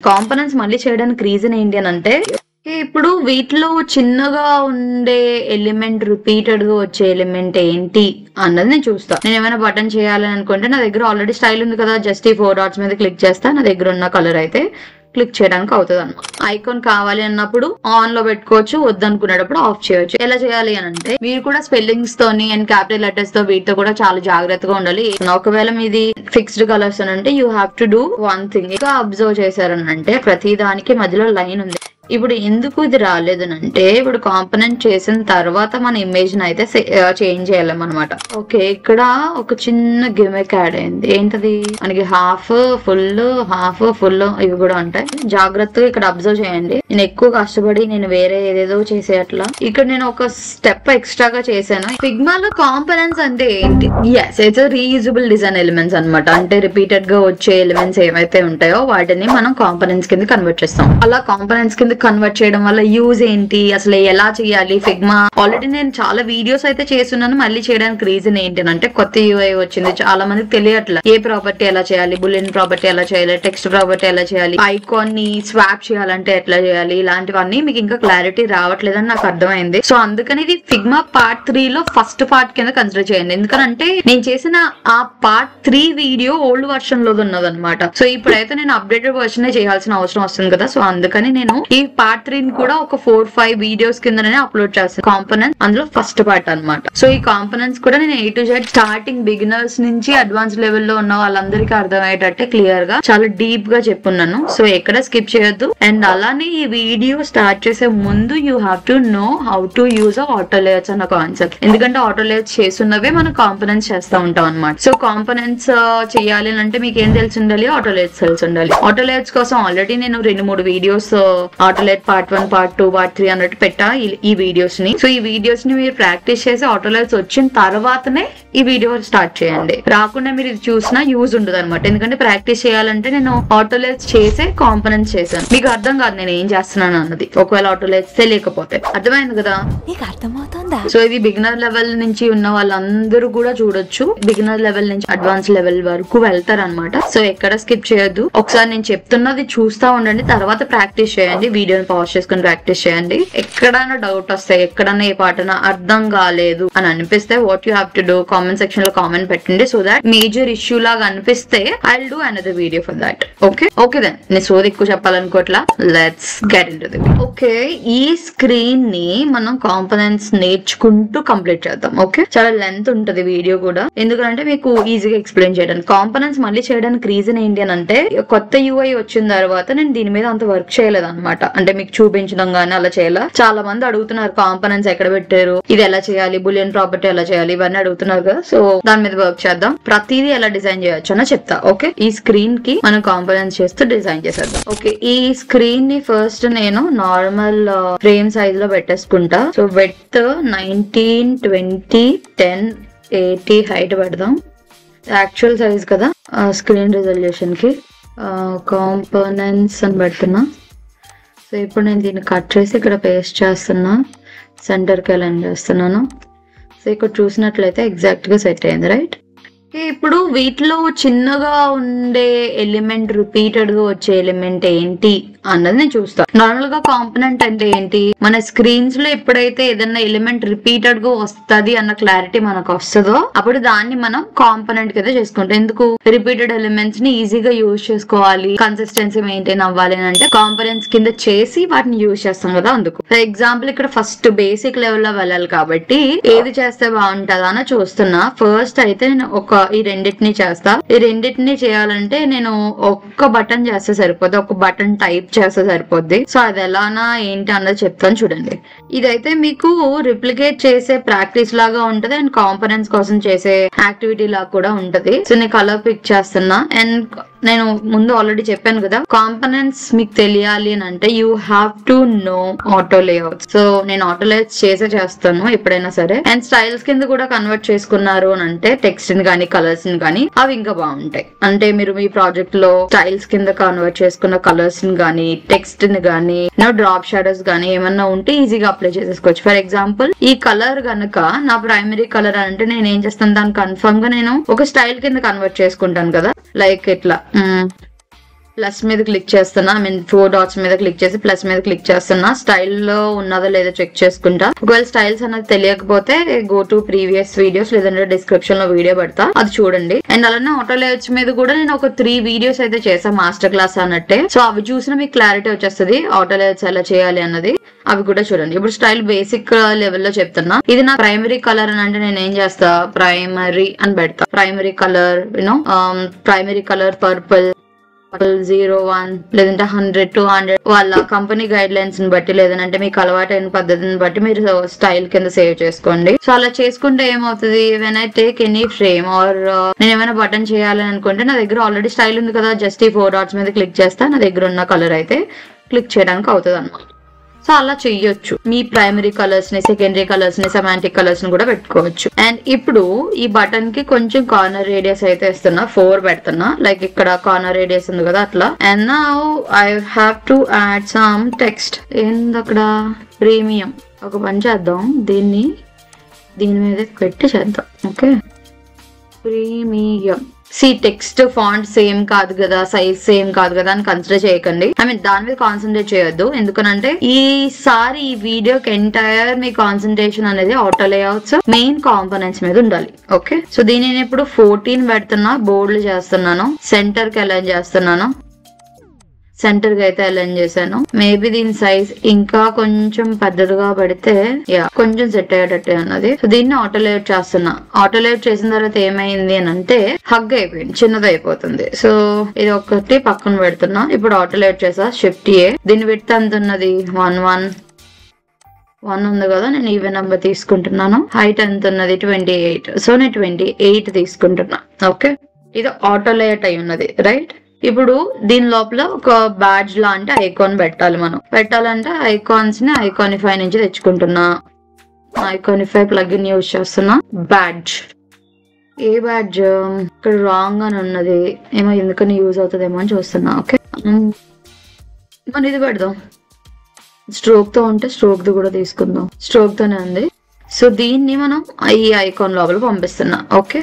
Components మళ్ళీ చేయడానికి reason ఏంటి అని అంటే, ఇప్పుడు వీటిలో చిన్నగా ఉండే ఎలిమెంట్ రిపీటెడ్ గా వచ్చే ఎలిమెంట్ ఏంటి అన్నది నేను చూస్తా. నేను ఏమైనా బటన్ చేయాలని అనుకుంటే నా దగ్గర ఆల్రెడీ స్టైల్ ఉంది కదా, జస్ట్ ఈ 4 డాట్స్ మీద క్లిక్ చేస్తా, నా దగ్గర ఉన్న కలర్ అయితే క్లిక్ చేయడానికి అవుతుంది అన్నమాట. ఐకాన్ కావాలి అన్నప్పుడు ఆన్ లో పెట్టుకోవచ్చు, వద్దనుకునేటప్పుడు ఆఫ్ చేయొచ్చు. ఎలా చేయాలి అని అంటే, మీరు కూడా స్పెల్లింగ్స్ తోని అండ్ క్యాపిటల్ లెటర్స్ తో వీటితో కూడా చాలా జాగ్రత్తగా ఉండాలి. ఒకవేళ మీది ఫిక్స్డ్ కలర్స్ అని అంటే you have to do one thing. ఇంకా అబ్జర్వ్ చేశారని అంటే ప్రతి దానికి మధ్యలో లైన్ ఉంది. ఇప్పుడు ఎందుకు ఇది రాలేదనంటే, ఇప్పుడు కాంపోనెంట్ చేసిన తర్వాత మన ఇమేజ్ ని అయితే చేంజ్ చేయాలన్నమాట. ఓకే, ఇక్కడ ఒక చిన్న గిమిక్ యాడ్ అయింది. ఏంటది? మనకి హాఫ్ ఫుల్ ఇవి కూడా ఉంటాయి. జాగ్రత్తగా ఇక్కడ అబ్జర్వ్ చేయండి. నేను ఎక్కువ కష్టపడి నేను వేరే ఏదేదో చేసేయట్లా. ఇక్కడ నేను ఒక స్టెప్ ఎక్స్ట్రాగా చేశాను. ఫిగ్మాలో కాంపోనెంట్స్ అంటే ఏంటి? Yes, it's reusable design elements అనమాట. అంటే రిపీటెడ్ గా వచ్చే ఎలిమెంట్స్ ఏవైతే ఉంటాయో వాటిని మనం కాంపోనెంట్స్ కింద కన్వర్ట్ చేస్తాం. అలా కాంపోనెంట్స్ కింద కన్వర్ట్ చేయడం వల్ల యూజ్ ఏంటి, అసలు ఎలా చేయాలి? ఫిగ్మా ఆల్రెడీ నేను చాలా వీడియోస్ అయితే చేస్తున్నాను. మళ్ళీ చేయడానికి రీజన్ ఏంటి అంటే, కొత్త యూఐ వచ్చింది, చాలా మందికి తెలియట్లా. ఏ ప్రాపర్టీ ఎలా చేయాలి, బులియన్ ప్రాపర్టీ ఎలా చేయాలి, టెక్స్ట్ ప్రాపర్టీ ఎలా చేయాలి, ఐకాన్ ని స్వాప్ చేయాలంటే ఎట్లా చేయాలి, ఇలాంటివన్నీ మీకు ఇంకా క్లారిటీ రావట్లేదని నాకు అర్థమైంది. సో అందుకని ఇది ఫిగ్మా పార్ట్ 3 లో ఫస్ట్ పార్ట్ కింద కన్సిడర్ చేయండి. ఎందుకంటే నేను చేసిన ఆ పార్ట్ 3 వీడియో ఓల్డ్ వర్షన్ లో ఉన్నదన్నమాట. సో ఇప్పుడైతే నేను అప్డేటెడ్ వర్షన్ చేయాల్సిన అవసరం వస్తుంది కదా. సో అందుకని నేను ఈ పార్ట్ 3 కూడా ఒక 4-5 వీడియోస్ కిందనే అప్లోడ్ చేస్తాను. కాంపోనెంట్ అందులో ఫస్ట్ పార్ట్ అన్నమాట. సో ఈ కాంపోనెంట్స్ కూడా నేను A to Z starting beginners నుంచి అడ్వాన్స్ లెవెల్ లో ఉన్న వాళ్ళందరికీ అర్థమయ్యేటట్టే క్లియర్ గా చాలా డీప్ గా చెప్పున్నాను. సో ఎక్కడ స్కిప్ చేయొద్దు. అండ్ అలానే ఈ వీడియో స్టార్ట్ చేసే ముందు you have to know how to use auto layers అన్న కాన్సెప్ట్. ఎందుకంటే ఆటో లేయర్స్ చేస్తున్నవే మనం కాంపోనెంట్స్ చేస్తూ ఉంటాం అనమాట. సో కాంపోనెంట్స్ చేయాలి అంటే మీకు ఏం తెలిసి ఉండాలి? ఆటో లేయర్స్ తెలిసి ఉండాలి. ఆటో లేయర్స్ కోసం ఆల్రెడీ నేను 2-3 videos auto layer part 1, part 2, part 3 అన్నట్టు పెట్టా ఈ వీడియోస్ ని. సో ఈ వీడియోస్ ని మీరు ప్రాక్టీస్ చేసి ఆటో లేయర్స్ వచ్చిన తర్వాతనే ఈ వీడియో స్టార్ట్ చేయండి. రాకుండా మీరు ఇది చూసినా యూజ్ ఉండదు అనమాట. ఎందుకంటే ప్రాక్టీస్ చేయాలంటే నేను ఆటో లేయర్స్ చేసే కాంపోనెంట్స్ చేశాను. మీకు అర్థం కాదు నేను ఏం చేస్తున్నాను అన్నది, ఒకవేళ ఆటో లేయర్స్ తెలియకపోతే. అర్థమైంది కదా? సో ఇది బిగినర్ లెవెల్ నుంచి ఉన్న వాళ్ళందరూ కూడా చూడొచ్చు. బిగినర్ లెవెల్ నుంచి అడ్వాన్స్ లెవెల్ వరకు వెళ్తారు అనమాట. సో ఎక్కడ స్కిప్ చేయొద్దు. ఒకసారి నేను చెప్తున్నది చూస్తా ఉండండి, తర్వాత ప్రాక్టీస్ చేయండి. వీడియోని పాజ్ చేసుకుని ప్రాక్టీస్ చేయండి. ఎక్కడైనా డౌట్ వస్తాయి, ఎక్కడైనా ఏ పాటన అర్థం కాలేదు అని అనిపిస్తే what you have to do, comment section లో కామెంట్ పెట్టండి. సో దాట్ మేజర్ ఇష్యూ లాగా అనిపిస్తే I will do another video for that. Okay then నేను సోది ఎక్కువ చెప్పాలనుకోవట్లా. Let's get into the video. Okay, ఈ స్క్రీన్ ని మనం కాంపోనెంట్స్ నేర్చుకుంటూ కంప్లీట్ చేద్దాం. ఓకే, చాలా లెంత్ ఉంటది వీడియో కూడా, ఎందుకంటే మీకు ఈజీగా ఎక్స్ప్లెయిన్ చేయడానికి. కాంపోనెంట్స్ మళ్ళీ చేయడానికి రీజన్ ఏంటి అని అంటే, కొత్త యూఐ వచ్చిన తర్వాత నేను దీని మీద అంత వర్క్ చేయలేదు అనమాట. అంటే మీకు చూపించడం గానీ అలా చేయాల. చాలా మంది అడుగుతున్నారు కాంపోనెంట్స్ ఎక్కడ పెట్టారు, ఇది ఎలా చేయాలి, బులియన్ ప్రాపర్టీ ఎలా చేయాలి, ఇవన్నీ అడుగుతున్నారు కదా. సో దాని మీద వర్క్ చేద్దాం. ప్రతిదీ ఎలా డిజైన్ చేయొచ్చు అని చెప్తా. ఓకే, ఈ స్క్రీన్ కి మనం కాంపోనెంట్స్ చేస్తూ డిజైన్ చేసేద్దాం. ఓకే, ఈ స్క్రీన్ ని ఫస్ట్ నేను నార్మల్ ఫ్రేమ్ సైజ్ లో పెట్టేసుకుంటా. సో విడ్త్ 19, 20, 10, 80 హైట్ పెడదాం. యాక్చువల్ సైజ్ కదా స్క్రీన్ రిజల్యూషన్ కి. కాంపోనెంట్స్ అని పెడుతున్నా. సో ఇప్పుడు నేను దీన్ని కట్ చేసి ఇక్కడ పేస్ట్ చేస్తున్నా, సెంటర్కి అలైన్ చేస్తున్నాను. సో ఇక్కడ చూసినట్లయితే ఎగ్జాక్ట్ గా సెట్ అయింది, రైట్? ఇప్పుడు వీటిలో చిన్నగా ఉండే ఎలిమెంట్ రిపీటెడ్ గా వచ్చే ఎలిమెంట్ ఏంటి అన్నది నేను చూస్తా. నార్మల్ గా కాంపోనెంట్ అంటే ఏంటి, మన స్క్రీన్స్ లో ఎప్పుడైతే ఏదైనా ఎలిమెంట్ రిపీటెడ్ గా వస్తుంది అన్న క్లారిటీ మనకు వస్తుందో అప్పుడు దాన్ని మనం కాంపోనెంట్ కింద చేసుకుంటాం. ఎందుకు? రిపీటెడ్ ఎలిమెంట్స్ ని ఈజీగా యూజ్ చేసుకోవాలి, కన్సిస్టెన్సీ మెయింటైన్ అవ్వాలి అని అంటే కాంపోనెంట్స్ కింద చేసి వాటిని యూజ్ చేస్తాం కదా. అందుకు ఫర్ ఎగ్జాంపుల్ ఇక్కడ ఫస్ట్ బేసిక్ లెవెల్ లో వెళ్ళాలి కాబట్టి ఏది చేస్తే బాగుంటుందా అని చూస్తున్నా. ఫస్ట్ అయితే నేను ఈ రెండింటిని చేస్తా. ఈ రెండింటిని చేయాలంటే నేను ఒక్క బటన్ చేస్తే సరిపోద్ది, ఒక బటన్ టైప్ చేస్తే సరిపోద్ది. సో అది ఎలానా ఏంటి అన్నది చెప్తాను చూడండి. ఇదైతే మీకు రిప్లికేట్ చేసే ప్రాక్టీస్ లాగా ఉంటది అండ్ కాంపోనెంట్స్ కోసం చేసే యాక్టివిటీ లాగా కూడా ఉంటది. సో నేను కలర్ పిక్ చేస్తున్నా. అండ్ నేను ముందు ఆల్రెడీ చెప్పాను కదా, కాంపోనెంట్స్ మీకు తెలియాలి అని అంటే you have to know auto layouts. So నేను ఆటో లేఅవుట్స్ చేస్తాను ఎప్పుడైనా సరే. అండ్ స్టైల్స్ కింద కూడా కన్వర్ట్ చేసుకున్నారు అని అంటే టెక్స్ట్ ని కానీ కలర్స్ ని కానీ అవి ఇంకా బాగుంటాయి. అంటే మీరు మీ ప్రాజెక్ట్ లో స్టైల్స్ కింద కన్వర్ట్ చేసుకున్న కలర్స్ ని కానీ టెక్స్ట్ ని కానీ డ్రాప్ షాడోస్ కానీ ఏమన్నా ఉంటే ఈజీగా అప్లై చేసేసుకోవచ్చు. ఫర్ ఎగ్జాంపుల్ ఈ కలర్ గనక నా ప్రైమరీ కలర్ అంటే నేను ఏం చేస్తాను, దాన్ని కన్ఫర్మ్ గా నేను ఒక స్టైల్ కింద కన్వర్ట్ చేసుకుంటాను కదా. లైక్ ఇట్లా ప్లస్ మీద క్లిక్ చేస్తున్నా, ఐ మీన్ 4 డాట్స్ మీద క్లిక్ చేసి ప్లస్ మీద క్లిక్ చేస్తున్నా. స్టైల్ లో ఉన్నదో లేదో చెక్ చేసుకుంటా. ఒకవేళ స్టైల్స్ అనేది తెలియకపోతే గో టు ప్రీవియస్ వీడియోస్, లేదంటే డిస్క్రిప్షన్ లో వీడియో పెడతా, అది చూడండి. అండ్ అలానే ఆటో లేఅవుట్స్ మీద కూడా నేను ఒక 3 వీడియోస్ అయితే చేసా మాస్టర్ క్లాస్ అన్నట్టే. సో అవి చూసినా మీకు క్లారిటీ వచ్చేస్తుంది ఆటో లేఅవుట్స్ ఎలా చేయాలి అన్నది. అవి కూడా చూడండి. ఇప్పుడు స్టైల్ బేసిక్ లెవెల్ లో చెప్తున్నా. ఇది నా ప్రైమరీ కలర్ అని అంటే నేను ఏం చేస్తా, ప్రైమరీ అని పెడతా. Primary colour primary colour purple 01 లేదంటే 100 200 వాళ్ళ కంపెనీ గైడ్ లైన్స్ ని బట్టి, లేదంటే మీకు అలవాటైన పద్ధతిని బట్టి మీరు స్టైల్ కింద సేవ్ చేసుకోండి. సో అలా చేసుకుంటే ఏమవుతుంది, when I take any frame are నేను ఏమైనా బటన్ చేయాలని అనుకుంటే నా దగ్గర ఆల్రెడీ స్టైల్ ఉంది కదా, జస్ట్ ఈ 4 డాట్స్ మీద క్లిక్ చేస్తా, నా దగ్గర ఉన్న కలర్ అయితే క్లిక్ చేయడానికి అవుతుంది అన్నమాట. సో అలా చెయ్యొచ్చు. మీ ప్రైమరీ కలర్స్ ని, సెకండరీ కలర్స్ ని, సెమాంటిక్ కలర్స్ ని కూడా పెట్టుకోవచ్చు. అండ్ ఇప్పుడు ఈ బటన్ కి కొంచెం కార్నర్ రేడియస్ అయితే ఇస్తున్నా, 4 పెడుతున్నా. లైక్ ఇక్కడ కార్నర్ రేడియస్ ఉంది కదా అట్లా. And now I have to add some text. ఏంది అక్కడ, ప్రీమియం. ఒక పని చేద్దాం, దీని మీద పెట్టి చేద్దాం. Okay, premium. Text font same కాదు కదా, సైజ్ సేమ్ కాదు కదా అని కన్సిడర్ చేయకండి. ఐ మీన్ దాని మీద కాన్సన్ట్రేట్ చేయొద్దు. ఎందుకనంటే ఈసారి ఈ వీడియోకి ఎంటైర్ మీ కాన్సన్ట్రేషన్ అనేది ఆటో లేఅవుట్స్ మెయిన్ కాంపోనెంట్స్ మీద ఉండాలి. ఓకే, సో దీన్ని నేను ఇప్పుడు 14 పెడుతున్నా, బోల్డ్ చేస్తున్నాను, సెంటర్ కి అలైన్ చేస్తున్నాను. సెంటర్ కి అయితే అలైన్ చేశాను. మేబీ దీని సైజ్ ఇంకా కొంచెం పెద్దదిగా పెడితే కొంచెం సెట్ అయ్యేటట్టే ఉన్నది. సో దీన్ని ఆటో లేఅవుట్ చేస్తున్నా. ఆటో లేఅవుట్ చేసిన తర్వాత ఏమైంది అని అంటే హగ్ అయిపోయింది, చిన్నది అయిపోతుంది. సో ఇది ఒకటి పక్కన పెడుతున్నా. ఇప్పుడు ఆటో లేఅవుట్ చేసా, షిఫ్ట్ ఏ. దీని విడ్త్ ఎంత ఉన్నది, 1 ఉంది కదా, నేను ఈవెన్ నెంబర్ తీసుకుంటున్నాను. హైట్ ఎంత ఉన్నది, 28. సో నేను 28 తీసుకుంటున్నా. ఓకే, ఇది ఆటో లేఅవుట్ అయి ఉన్నది, రైట్. ఇప్పుడు దీని లోపల ఒక బ్యాడ్జ్ లాంటి ఐకాన్ పెట్టాలి. మనం పెట్టాలంటే ఐకాన్స్ ని ఐకానిఫై నుంచి తెచ్చుకుంటున్నా. ఐకానిఫై ప్లగిన్ యూజ్ చేస్తున్నా. బ్యాడ్జ్, ఏ బ్యాడ్జ్ ఇక్కడ రాంగ్ అని ఉన్నది, ఏమో ఎందుకని యూజ్ అవుతుందేమో అని చూస్తున్నా. ఓకే, మనం ఇది పెడదాం. స్ట్రోక్ తో ఉంటే స్ట్రోక్ ది కూడా తీసుకుందాం. స్ట్రోక్ తోనే ఉంది. సో దీన్ని మనం ఈ ఐకాన్ లోపల పంపిస్తున్నా. ఓకే,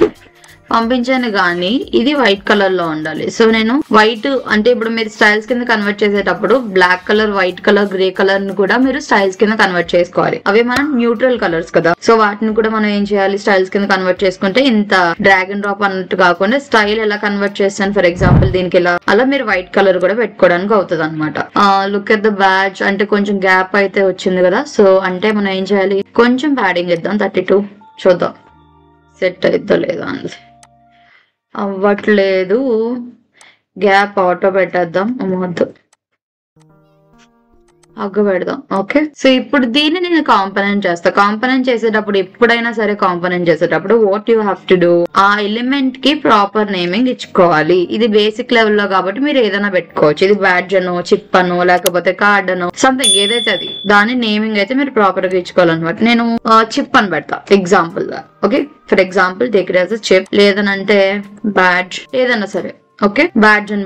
పంపించాను కానీ ఇది వైట్ కలర్ లో ఉండాలి. సో నేను వైట్ అంటే ఇప్పుడు మీరు స్టైల్స్ కింద కన్వర్ట్ చేసేటప్పుడు black colour, white colour, grey colour ని కూడా మీరు స్టైల్స్ కింద కన్వర్ట్ చేసుకోవాలి. అవి మనం న్యూట్రల్ కలర్స్ కదా. సో వాటిని కూడా మనం ఏం చేయాలి, స్టైల్స్ కింద కన్వర్ట్ చేసుకుంటే ఇంత డ్రాగ్ అండ్ డ్రాప్ అన్నట్టు కాకుండా స్టైల్ ఎలా కన్వర్ట్ చేస్తాను, ఫర్ ఎగ్జాంపుల్ దీనికి ఇలా, అలా మీరు వైట్ కలర్ కూడా పెట్టుకోవడానికి అవుతుంది అనమాట. లుక్ ఎట్ ద బ్యాడ్జ్ అంటే కొంచెం గ్యాప్ అయితే వచ్చింది కదా. సో అంటే మనం ఏం చేయాలి, కొంచెం ప్యాడింగ్ ఇద్దాం, 32. చూద్దాం సెట్ అయిద్దో లేదా అన్నది. అవ్వట్లేదు, గ్యాప్ ఆటో పెట్టేద్దాం, వద్దు అగ్గు పెడదాం. ఓకే, సో ఇప్పుడు దీన్ని నేను కాంపోనెంట్ చేస్తా. కాంపోనెంట్ చేసేటప్పుడు ఎప్పుడైనా సరే కాంపోనెంట్ చేసేటప్పుడు what you have to do, ఆ ఎలిమెంట్ కి ప్రాపర్ నేమింగ్ ఇచ్చుకోవాలి. ఇది బేసిక్ లెవెల్ లో కాబట్టి మీరు ఏదైనా పెట్టుకోవచ్చు. ఇది బ్యాడ్జ్ అనో, చిప్ అనో, లేకపోతే కార్డ్ అనో, సంథింగ్ ఏదైతే అది, దాని నేమింగ్ అయితే మీరు ప్రాపర్ గా ఇచ్చుకోవాలన్నమాట. నేను చిప్ అని పెడతా ఎగ్జాంపుల్ గా. Okay, for example take it as a chip, లేదనంటే బ్యాడ్జ్, ఏదైనా సరే. ఓకే, బ్యాడ్జ్ అని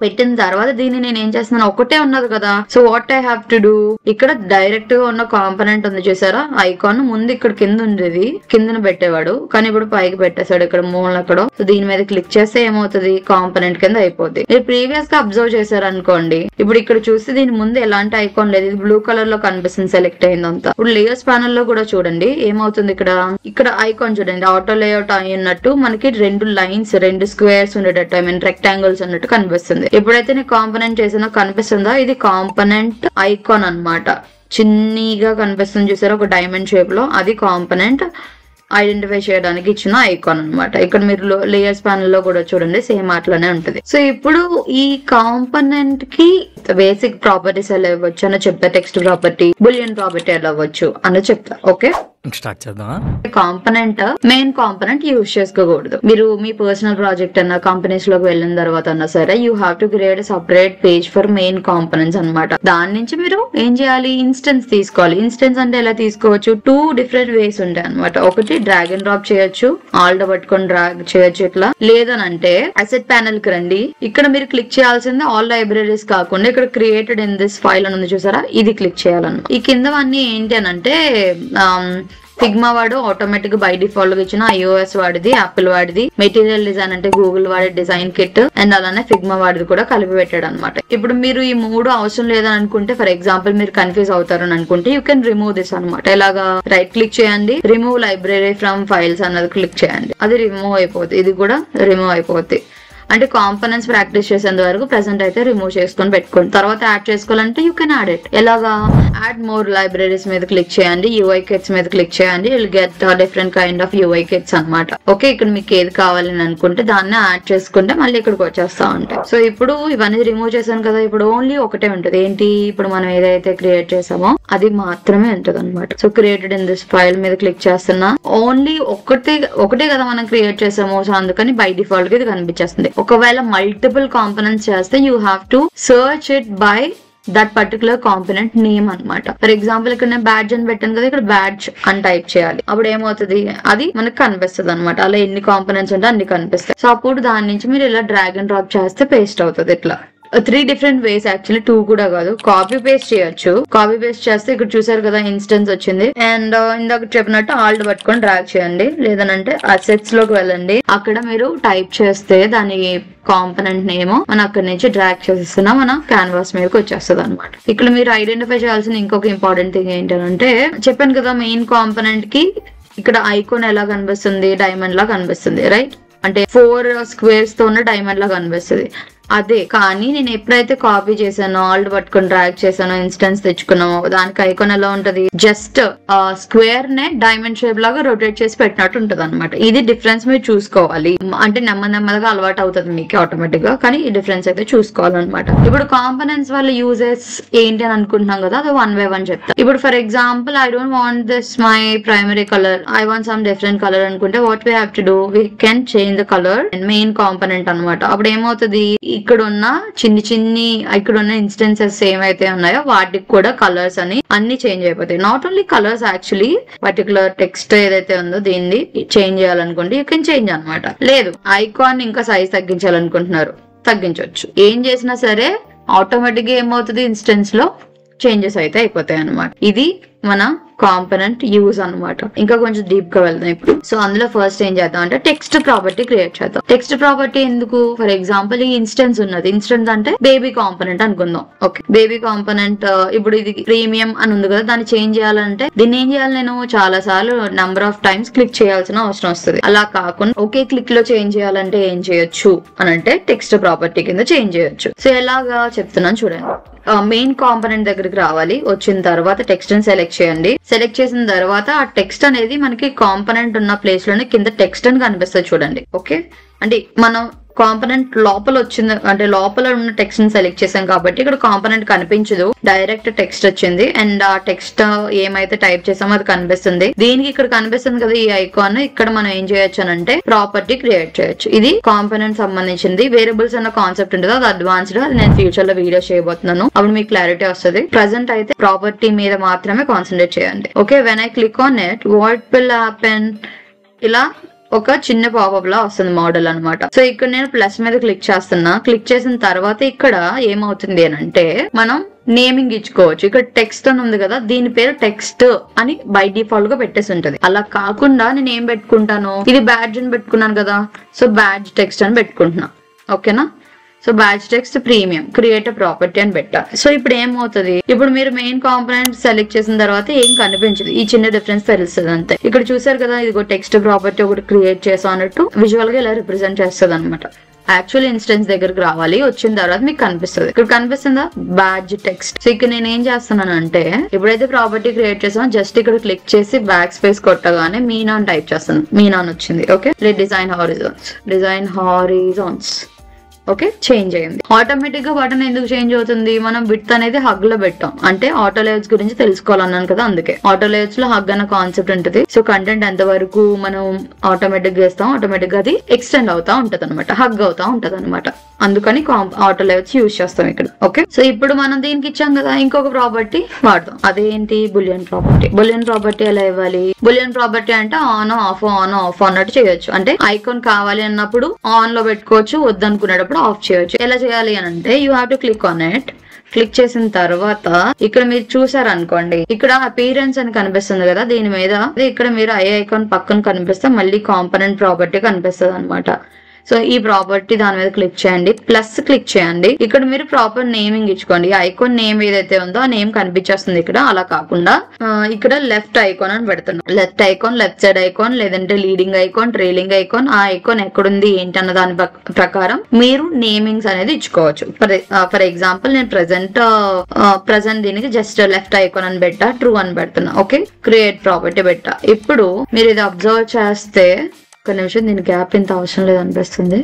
పెట్టిన తర్వాత దీన్ని నేను ఏం చేస్తున్నాను, ఒకటే ఉన్నది కదా. So what I have to do, ఇక్కడ డైరెక్ట్ గా ఉన్న కాంపోనెంట్ ఉంది చూసారా, ఐకాన్ ముందు ఇక్కడ కింద ఉండేది, కిందన పెట్టేవాడు కానీ ఇప్పుడు పైకి పెట్టేశాడు ఇక్కడ మూల అక్కడ. సో దీని మీద క్లిక్ చేస్తే ఏమవుతుంది, కాంపోనెంట్ కింద అయిపోద్ది. మీరు ప్రీవియస్ గా అబ్జర్వ్ చేశారు అనుకోండి, ఇప్పుడు ఇక్కడ చూస్తే దీని ముందు ఎలాంటి ఐకాన్ లేదు, ఇది బ్లూ కలర్ లో కనిపిస్తుంది సెలెక్ట్ అయిందంతా. ఇప్పుడు లేయర్స్ ప్యానల్ లో కూడా చూడండి ఏమవుతుంది, ఇక్కడ ఐకాన్ చూడండి ఆటో లేఅవుట్ అయినట్టు మనకి 2 లైన్స్ 2 స్క్వేర్స్ ఉండేటట్టు, ఐ మీన్ రెక్టాంగిల్స్ అన్నట్టు కనిపిస్తుంది. ఎప్పుడైతే నేను కాంపోనెంట్ చేసినా కనిపిస్తుందో ఇది కాంపోనెంట్ ఐకాన్ అన్నమాట. చిన్నగా కనిపిస్తుంది చూసారా ఒక డైమండ్ షేప్ లో, అది కాంపోనెంట్ ఐడెంటిఫై చేయడానికి ఇచ్చిన ఐకాన్ అన్నమాట. ఇక్కడ మీరు లేయర్స్ ప్యానల్ లో కూడా చూడండి సేమ్ అట్లానే ఉంటది. సో ఇప్పుడు ఈ కాంపోనెంట్ కి బేసిక్ ప్రాపర్టీస్ ఎలా ఇవ్వచ్చు అని చెప్తా, టెక్స్ట్ ప్రాపర్టీ, బులియన్ ప్రాపర్టీ ఎలా అవ్వచ్చు అని చెప్తా. ఓకే, స్టార్ట్ చేద్దామా. కాంపోనెంట్ మెయిన్ కాంపోనెంట్ యూజ్ చేసుకోకూడదు. మీరు మీ పర్సనల్ ప్రాజెక్ట్ అన్న కంపెనీస్ లోకి వెళ్ళిన తర్వాత అన్నా సరే you have to create separate page for main components అన్నమాట. దాని నుంచి మీరు ఏం చేయాలి, ఇన్స్టెన్స్ తీసుకోవాలి. ఇన్స్టెన్స్ అంటే ఎలా తీసుకోవచ్చు, 2 డిఫరెంట్ వేస్ ఉంటాయి అనమాట. ఒకటి డ్రాగ్ అండ్ డ్రాప్ చేయొచ్చు, ఆల్ట్ పట్టుకొని డ్రాగ్ చేయొచ్చు ఇట్లా. లేదనంటే అసెట్ ప్యానెల్ కి రండి, ఇక్కడ మీరు క్లిక్ చేయాల్సింది ఆల్ లైబ్రరీస్ కాకుండా ఇక్కడ క్రియేటెడ్ ఇన్ దిస్ ఫైల్ అని ఉంది చూసారా, ఇది క్లిక్ చేయాలన్నమాట. ఈ కిందవన్నీ ఏంటి అని అంటే ఫిగ్మా వాడు ఆటోమేటిక్ బై డిఫాల్ట్ గా ఇచ్చిన iOS వాడిది, యాపిల్ వాడిది, మెటీరియల్ డిజైన్ అంటే గూగుల్ వాడే డిజైన్ కిట్, అండ్ అలానే ఫిగ్మా వాడిది కూడా కలిపి పెట్టాడు అనమాట. ఇప్పుడు మీరు ఈ 3 అవసరం లేదని అనుకుంటే, ఫర్ ఎగ్జాంపుల్ మీరు కన్ఫ్యూజ్ అవుతారని అనుకుంటే, యూ కెన్ రిమూవ్ దిస్ అనమాట. ఎలాగా, రైట్ క్లిక్ చేయండి, రిమూవ్ లైబ్రరీ ఫ్రమ్ ఫైల్స్ అన్నది క్లిక్ చేయండి, అది రిమూవ్ అయిపోతుంది. ఇది కూడా రిమూవ్ అయిపోతుంది. అంటే కాంపోనెంట్స్ ప్రాక్టీస్ చేసేంత వరకు ప్రెసెంట్ అయితే రిమూవ్ చేసుకొని పెట్టుకోండి. తర్వాత యాడ్ చేసుకోవాలంటే యూ కెన్ యాడ్ ఇట్. ఎలాగా, యాడ్ మోర్ లైబ్రరీస్ మీద క్లిక్ చేయండి, UI కిట్స్ మీద క్లిక్ చేయండి, will get different kind of UI kits అనమాట. ఓకే, ఇక్కడ మీకు ఏది కావాలని అనుకుంటే దాన్ని యాడ్ చేసుకుంటే మళ్ళీ ఇక్కడికి వచ్చేస్తా ఉంటాయి. సో ఇప్పుడు ఇవన్నీ రిమూవ్ చేశాను కదా, ఇప్పుడు ఓన్లీ ఒకటే ఉంటుంది. ఏంటి, ఇప్పుడు మనం ఏదైతే క్రియేట్ చేసామో అది మాత్రమే ఉంటుంది అనమాట. So created in this file మీద క్లిక్ చేస్తున్నా, ఓన్లీ ఒకటే కదా మనం క్రియేట్ చేసాము. సో అందుకని బై డిఫాల్ట్ గా ఇది కనిపించేస్తుంది. ఒకవేళ మల్టిపుల్ కాంపోనెంట్స్ చేస్తే you have to search it by that particular component name అనమాట. ఫర్ ఎగ్జాంపుల్ ఇక్కడ నేను బ్యాడ్జ్ అని పెట్టాను కదా, ఇక్కడ బ్యాడ్జ్ అని టైప్ చేయాలి. అప్పుడు ఏమవుతుంది, అది మనకు కనిపిస్తుంది అనమాట. అలా ఎన్ని కాంపోనెంట్స్ ఉంటే అన్ని కనిపిస్తాయి. సో అప్పుడు దాని నుంచి మీరు ఇలా డ్రాగ్ అండ్ డ్రాప్ చేస్తే పేస్ట్ అవుతుంది. ఇట్లా 3 డిఫరెంట్ వేస్, యాక్చువల్లీ 2 కూడా కాదు. కాపీ పేస్ట్ చేయొచ్చు. కాపీ పేస్ట్ చేస్తే ఇక్కడ చూసారు కదా ఇన్స్టెన్స్ వచ్చింది. అండ్ ఇందాక చెప్పినట్టు ఆల్ట్ పట్టుకొని డ్రాగ్ చేయండి, లేదనంటే అసెట్స్ లోకి వెళ్ళండి. అక్కడ మీరు టైప్ చేస్తే దాని కాంపోనెంట్ నేమ్ మనం అక్కడి నుంచి డ్రాగ్ చేసేస్తున్నా మన క్యాన్వాస్ మీదకి వచ్చేస్తుంది అనమాట. ఇక్కడ మీరు ఐడెంటిఫై చేయాల్సిన ఇంకొక ఇంపార్టెంట్ థింగ్ ఏంటంటే, చెప్పాను కదా మెయిన్ కాంపోనెంట్ కి ఇక్కడ ఐకాన్ ఎలా కనిపిస్తుంది, డైమండ్ లా కనిపిస్తుంది, రైట్? అంటే 4 స్క్వేర్స్ తో ఉన్న డైమండ్ లా కనిపిస్తుంది. అదే కానీ నేను ఎప్పుడైతే కాపీ చేశానో, ఆల్ట్ పట్టుకొని డ్రాగ్ చేశానో, ఇన్స్టెన్స్ తెచ్చుకున్నామో, దానికి ఐకాన్ ఎలా ఉంటది, జస్ట్ స్క్వేర్ నే డైమండ్ షేప్ లాగా రొటేట్ చేసి పెట్టినట్టు ఉంటది అనమాట. ఇది డిఫరెన్స్ మీరు చూసుకోవాలి. అంటే నెమ్మదిగా అలవాటు అవుతుంది మీకు ఆటోమేటిక్ గా, కానీ ఈ డిఫరెన్స్ అయితే చూసుకోవాలన్నమాట. ఇప్పుడు కాంపోనెంట్స్ వల్ల యూజెస్ ఏంటి అని అనుకుంటున్నాం కదా, అది 1 by 1 చెప్తా. ఇప్పుడు for example I don't want this my primary colour, I want some different colour అనుకుంటే what we have to do, we can change the colour main component అనమాట. అప్పుడు ఏమవుతుంది, ఇక్కడ ఉన్న చిన్ని ఇక్కడ ఉన్న ఇన్స్టెన్సెస్ ఏమైతే ఉన్నాయో వాటికి కూడా కలర్స్ అని అన్ని చేంజ్ అయిపోతాయి. Not only colours, actually particular text ఏదైతే ఉందో దీన్ని చేంజ్ చేయాలనుకుంటే యూ కెన్ చేంజ్ అనమాట. లేదు ఐకాన్ ఇంకా సైజ్ తగ్గించాలనుకుంటున్నారు, తగ్గించవచ్చు. ఏం చేసినా సరే ఆటోమేటిక్ గా ఏమవుతుంది, ఇన్స్టెన్స్ లో చేంజెస్ అయితే అయిపోతాయి అనమాట. ఇది మన కాంపోనెంట్ యూజ్ అనమాట. ఇంకా కొంచెం డీప్ గా వెళ్దాం ఇప్పుడు. సో అందులో ఫస్ట్ ఏం చేద్దాం అంటే టెక్స్ట్ ప్రాపర్టీ క్రియేట్ చేద్దాం. టెక్స్ట్ ప్రాపర్టీ ఎందుకు, ఫర్ ఎగ్జాంపుల్ ఈ ఇన్స్టెన్స్ ఉన్నది. ఇన్స్టెన్స్ అంటే బేబీ కాంపోనెంట్ అనుకుందాం. ఓకే, బేబీ కాంపోనెంట్ ఇప్పుడు ఇది ప్రీమియం అని ఉంది కదా, దాన్ని చేంజ్ చేయాలంటే దీన్ని ఏం చేయాలి, నేను చాలా సార్లు నెంబర్ ఆఫ్ టైమ్స్ క్లిక్ చేయాల్సిన అవసరం వస్తుంది. అలా కాకుండా ఒకే క్లిక్ లో చేంజ్ చేయాలంటే ఏం చేయొచ్చు అని అంటే టెక్స్ట్ ప్రాపర్టీ కింద చేంజ్ చేయొచ్చు. సో ఎలాగా చెప్తున్నాను చూడండి. మెయిన్ కాంపోనెంట్ దగ్గరికి రావాలి, వచ్చిన తర్వాత టెక్స్ట్ ని సెలెక్ట్ చేయండి. సెలెక్ట్ చేసిన తర్వాత ఆ టెక్స్ట్ అనేది మనకి కాంపోనెంట్ ఉన్న ప్లేస్ లోనే కింద టెక్స్ట్ అని కనిపిస్తుంది చూడండి. ఓకే, అంటే మనం కాంపోనెంట్ లోపల వచ్చింది అంటే లోపల ఉన్న టెక్స్ట్ ని సెలెక్ట్ చేసాం కాబట్టి ఇక్కడ కాంపోనెంట్ కనిపించదు, డైరెక్ట్ టెక్స్ట్ వచ్చింది. అండ్ ఆ టెక్స్ట్ ఏమైతే టైప్ చేసామో అది కనిపిస్తుంది. దీనికి ఇక్కడ కనిపిస్తుంది కదా ఈ ఐకాన్, ఇక్కడ మనం ఏం చేయొచ్చు అంటే ప్రాపర్టీ క్రియేట్ చేయొచ్చు. ఇది కాంపోనెంట్ సంబంధించింది. వేరియబుల్స్ అన్న కాన్సెప్ట్ ఉంటుంది, అది అడ్వాన్స్డ్, అది నేను ఫ్యూచర్ లో వీడియో చేయబోతున్నాను, అప్పుడు మీకు క్లారిటీ వస్తుంది. ప్రెసెంట్ అయితే ప్రాపర్టీ మీద మాత్రమే కాన్సన్ట్రేట్ చేయండి. Okay, when I click on it what will happen, ఇలా ఒక చిన్న పాపప్ లా వస్తుంది మోడల్ అనమాట. సో ఇక్కడ నేను ప్లస్ మీద క్లిక్ చేస్తున్నా. క్లిక్ చేసిన తర్వాత ఇక్కడ ఏమవుతుంది అని అంటే మనం నేమింగ్ ఇచ్చుకోవచ్చు. ఇక్కడ టెక్స్ట్ అని ఉంది కదా, దీని పేరు టెక్స్ట్ అని బై డిఫాల్ట్ గా పెట్టేసి ఉంటది. అలా కాకుండా నేను ఏం పెట్టుకుంటాను, ఇది బ్యాడ్జ్ అని పెట్టుకున్నాను కదా, సో బ్యాడ్జ్ టెక్స్ట్ అని పెట్టుకుంటున్నా. ఓకేనా, so badge text premium create property అని పెట్టాలి. సో ఇప్పుడు ఏమవుతుంది, ఇప్పుడు మీరు మెయిన్ కాంపోనెంట్ సెలెక్ట్ చేసిన తర్వాత ఏం కనిపించదు, ఈ చిన్న డిఫరెన్స్ తెలుస్తుంది అంతే. ఇక్కడ చూసారు కదా, ఇది టెక్స్ట్ ప్రాపర్టీ ఒకటి క్రియేట్ చేసాం అన్నట్టు విజువల్ గా ఇలా రిప్రజెంట్ చేస్తుంది అనమాట. యాక్చువల్ ఇన్స్టెన్స్ దగ్గరకు రావాలి, వచ్చిన తర్వాత మీకు కనిపిస్తుంది. ఇక్కడ కనిపిస్తుందా బ్యాడ్జ్ టెక్స్ట్. సో ఇక్కడ నేను ఏం చేస్తున్నాను అంటే ఎప్పుడైతే ప్రాపర్టీ క్రియేట్ చేసామో జస్ట్ ఇక్కడ క్లిక్ చేసి బ్యాక్ స్పేస్ కొట్టగానే మీనా అని టైప్ చేస్తాను, మీనా అని వచ్చింది. Okay, design horizons okay, change అయ్యింది. ఆటోమేటిక్ గా బటన్ ఎందుకు చేంజ్ అవుతుంది, మనం విడ్త్ అనేది హగ్ లో పెట్టాం, అంటే ఆటో లేఅవుట్స్ గురించి తెలుసుకోవాలన్నాను కదా, అందుకే ఆటో లేఅవుట్స్ లో హగ్ అన్న కాన్సెప్ట్ ఉంటుంది. సో కంటెంట్ ఎంత వరకు మనం ఆటోమేటిక్ గా ఇస్తాం, ఆటోమేటిక్ గా అది ఎక్స్టెండ్ అవుతా ఉంటది అనమాట, హగ్ అవుతా ఉంటది అనమాట. అందుకని ఆటో లేఅవుట్స్ యూజ్ చేస్తాం ఇక్కడ. ఓకే, సో ఇప్పుడు మనం దీనికి ఇచ్చాం కదా, ఇంకొక ప్రాపర్టీ వాడదాం. అదేంటి, బులియన్ ప్రాపర్టీ. బులియన్ ప్రాపర్టీ ఎలా ఇవ్వాలి, బులియన్ ప్రాపర్టీ అంటే ఆన్ ఆఫ్ అన్నట్టు చేయొచ్చు. అంటే ఐకాన్ కావాలి అన్నప్పుడు ఆన్ లో పెట్టుకోవచ్చు, వద్దనుకునేటప్పుడు ఆఫ్ చేయొచ్చు. ఎలా చేయాలి అని అంటే you have to click on it, click చేసిన తర్వాత ఇక్కడ మీరు చూసారు అనుకోండి, ఇక్కడ అపీరెన్స్ అని కనిపిస్తుంది కదా, దీని మీద ఇక్కడ మీరు ఐ ఐకాన్ పక్కన కనిపిస్తే మళ్ళీ కాంపోనెంట్ ప్రాపర్టీ కనిపిస్తుంది అనమాట. సో ఈ ప్రాపర్టీ దాని మీద క్లిక్ చేయండి, ప్లస్ క్లిక్ చేయండి. ఇక్కడ మీరు ప్రాపర్ నేమింగ్ ఇచ్చుకోండి. ఐకాన్ నేమ్ ఏదైతే ఉందో ఆ నేమ్ కనిపించేస్తుంది ఇక్కడ. అలా కాకుండా ఇక్కడ లెఫ్ట్ ఐకాన్ అని పెడుతున్నాం. Left icon, left side icon, లేదంటే లీడింగ్ ఐకాన్, ట్రైలింగ్ ఐకాన్, ఆ ఐకాన్ ఎక్కడుంది ఏంటి అన్న దాని ప్రకారం మీరు నేమింగ్స్ అనేది ఇచ్చుకోవచ్చు. ఫర్ ఎగ్జాంపుల్ నేను ప్రెసెంట్ దీనికి జస్ట్ లెఫ్ట్ ఐకాన్ అని పెట్టా, ట్రూ అని పెడుతున్నా. ఓకే, క్రియేట్ ప్రాపర్టీ పెట్టా. ఇప్పుడు మీరు ఇది అబ్జర్వ్ చేస్తే ఒక నిమిషం, దీని గ్యాప్ ఇంత అవసరం లేదు అనిపిస్తుంది.